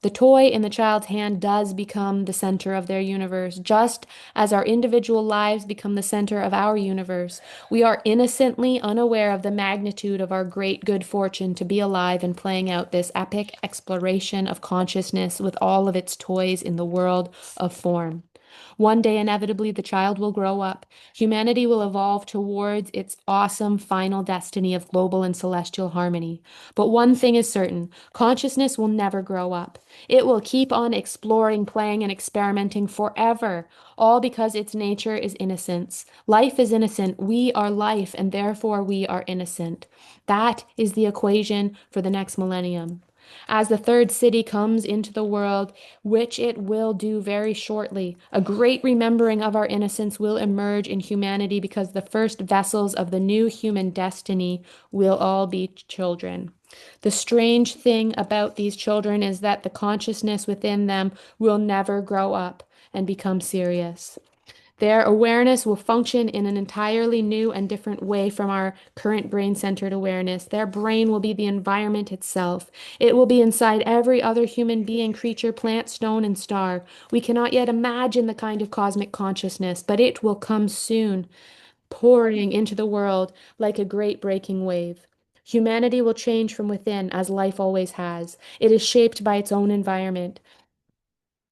The toy in the child's hand does become the center of their universe, just as our individual lives become the center of our universe. We are innocently unaware of the magnitude of our great good fortune to be alive and playing out this epic exploration of consciousness with all of its toys in the world of form. One day, inevitably, the child will grow up. Humanity will evolve towards its awesome final destiny of global and celestial harmony. But one thing is certain, consciousness will never grow up. It will keep on exploring, playing, and experimenting forever, all because its nature is innocence. Life is innocent. We are life, and therefore we are innocent. That is the equation for the next millennium. As the third city comes into the world, which it will do very shortly, a great remembering of our innocence will emerge in humanity because the first vessels of the new human destiny will all be children. The strange thing about these children is that the consciousness within them will never grow up and become serious. Their awareness will function in an entirely new and different way from our current brain centered awareness. Their brain will be the environment itself. It will be inside every other human being, creature, plant, stone, and star. We cannot yet imagine the kind of cosmic consciousness, but it will come soon, pouring into the world like a great breaking wave. Humanity will change from within, as life always has. It is shaped by its own environment.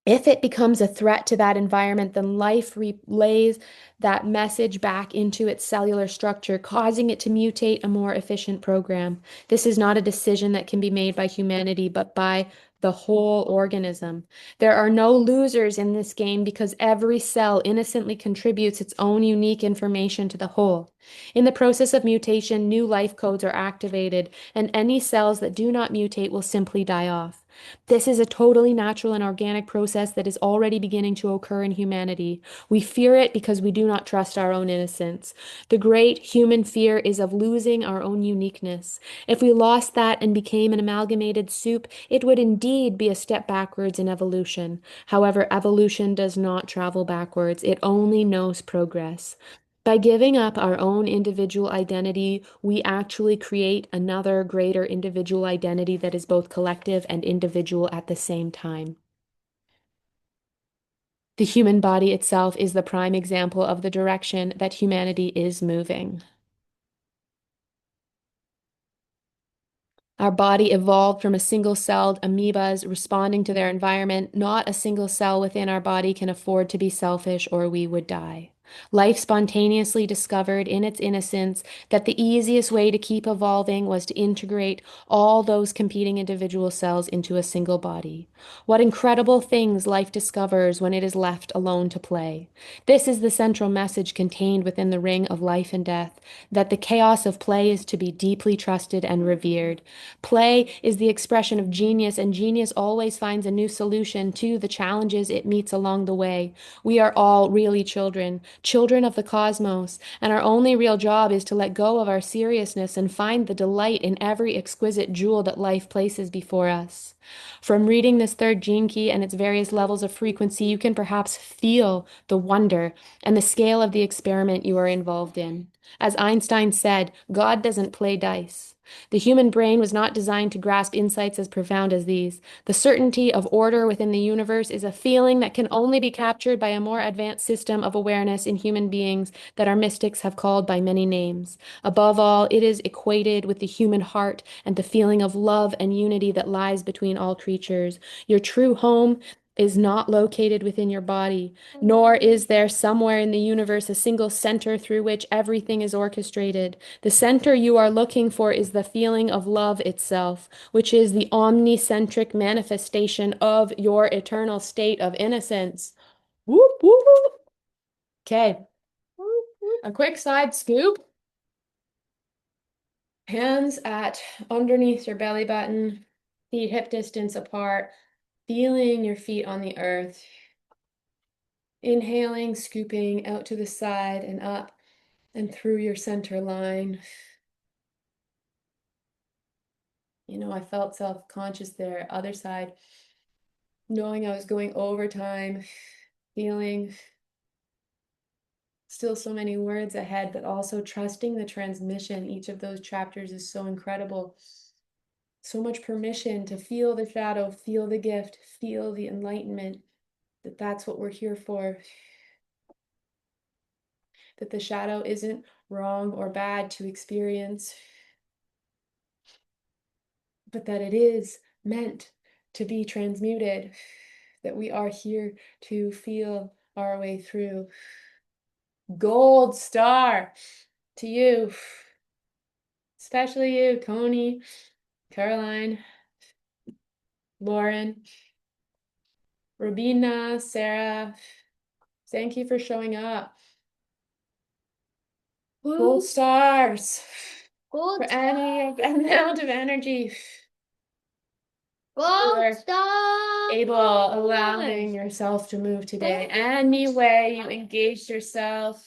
If it becomes a threat to that environment, then life relays that message back into its cellular structure, causing it to mutate a more efficient program. This is not a decision that can be made by humanity, but by the whole organism. There are no losers in this game because every cell innocently contributes its own unique information to the whole. In the process of mutation, new life codes are activated, and any cells that do not mutate will simply die off. This is a totally natural and organic process that is already beginning to occur in humanity. We fear it because we do not trust our own innocence. The great human fear is of losing our own uniqueness. If we lost that and became an amalgamated soup, it would indeed be a step backwards in evolution. However, evolution does not travel backwards, it only knows progress. By giving up our own individual identity, we actually create another greater individual identity that is both collective and individual at the same time. The human body itself is the prime example of the direction that humanity is moving. Our body evolved from a single-celled amoebas responding to their environment. Not a single cell within our body can afford to be selfish or we would die. Life spontaneously discovered in its innocence that the easiest way to keep evolving was to integrate all those competing individual cells into a single body. What incredible things life discovers when it is left alone to play. This is the central message contained within the ring of life and death, that the chaos of play is to be deeply trusted and revered. Play is the expression of genius, and genius always finds a new solution to the challenges it meets along the way. We are all really children, children of the cosmos, and our only real job is to let go of our seriousness and find the delight in every exquisite jewel that life places before us. From reading this third gene key and its various levels of frequency, you can perhaps feel the wonder and the scale of the experiment you are involved in. As Einstein said, God doesn't play dice. The human brain was not designed to grasp insights as profound as these. The certainty of order within the universe is a feeling that can only be captured by a more advanced system of awareness in human beings that our mystics have called by many names. Above all, it is equated with the human heart and the feeling of love and unity that lies between all creatures. Your true home is not located within your body, nor is there somewhere in the universe a single center through which everything is orchestrated. The center you are looking for is the feeling of love itself, which is the omnicentric manifestation of your eternal state of innocence. Whoop, whoop, whoop. Okay, a quick side scoop. Hands at underneath your belly button, feet hip distance apart, feeling your feet on the earth. Inhaling, scooping out to the side and up and through your center line. You know, I felt self-conscious there. Other side, knowing I was going over time, feeling still so many words ahead, but also trusting the transmission. Each of those chapters is so incredible. So much permission to feel the shadow, feel the gift, feel the enlightenment, that that's what we're here for. That the shadow isn't wrong or bad to experience, but that it is meant to be transmuted, that we are here to feel our way through. Gold star to you, especially you, Coney, Caroline, Lauren, Robina, Sarah. Thank you for showing up. Gold stars Gold for any amount of energy. Gold star. Able, allowing yourself to move today. Any way you engaged yourself.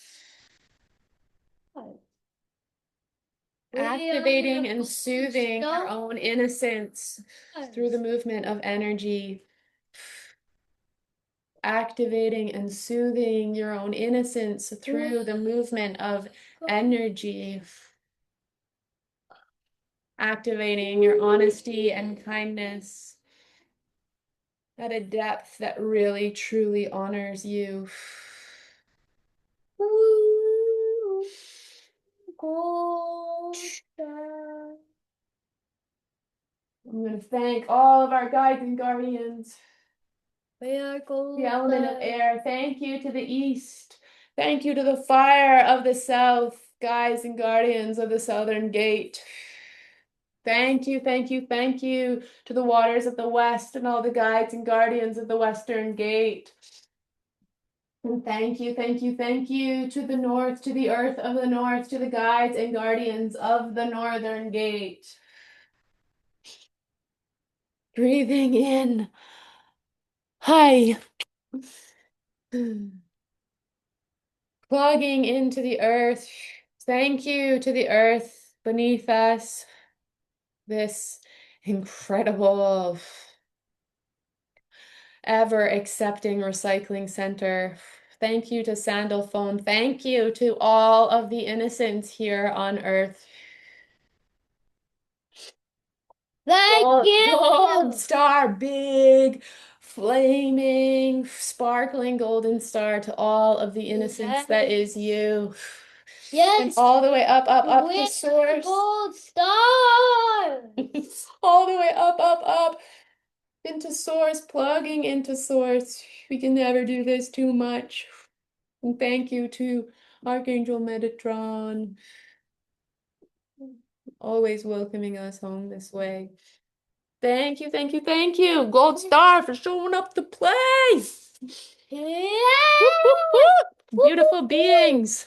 Activating and soothing your own innocence through the movement of energy. Activating and soothing your own innocence through the movement of energy. Activating your honesty and kindness at a depth that really, truly honors you. Gold star. I'm going to thank all of our guides and guardians. We are gold. The element of air. Thank you to the east. Thank you to the fire of the south, guides and guardians of the southern gate. Thank you, thank you, thank you to the waters of the west and all the guides and guardians of the western gate. And thank you, thank you, thank you to the north, to the earth of the north, to the guides and guardians of the northern gate. Breathing in. Hi. Plugging into the earth. Thank you to the earth beneath us. This incredible, ever accepting recycling center. Thank you to Sandal Phone. Thank you to all of the innocents here on earth. Thank you. Gold star, big, flaming, sparkling golden star to all of the innocence that is you. And Yes. all the way up, up, up to With source. gold star. All the way up, up, up into source, plugging into source. We can never do this too much. And thank you to Archangel Metatron, always welcoming us home this way. Thank you, thank you, thank you, Gold Star, for showing up to play. Yeah. Whoop, whoop, whoop. Beautiful beings.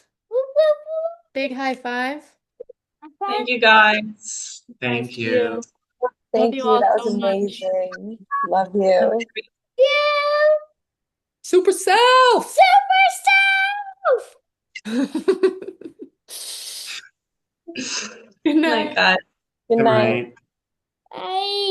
Big high five. Thank you, guys. Thank Thank you. you. Love Thank you you. all That was so much. amazing. Love you. Super self. Good My night. God. Good Good night. night. Bye.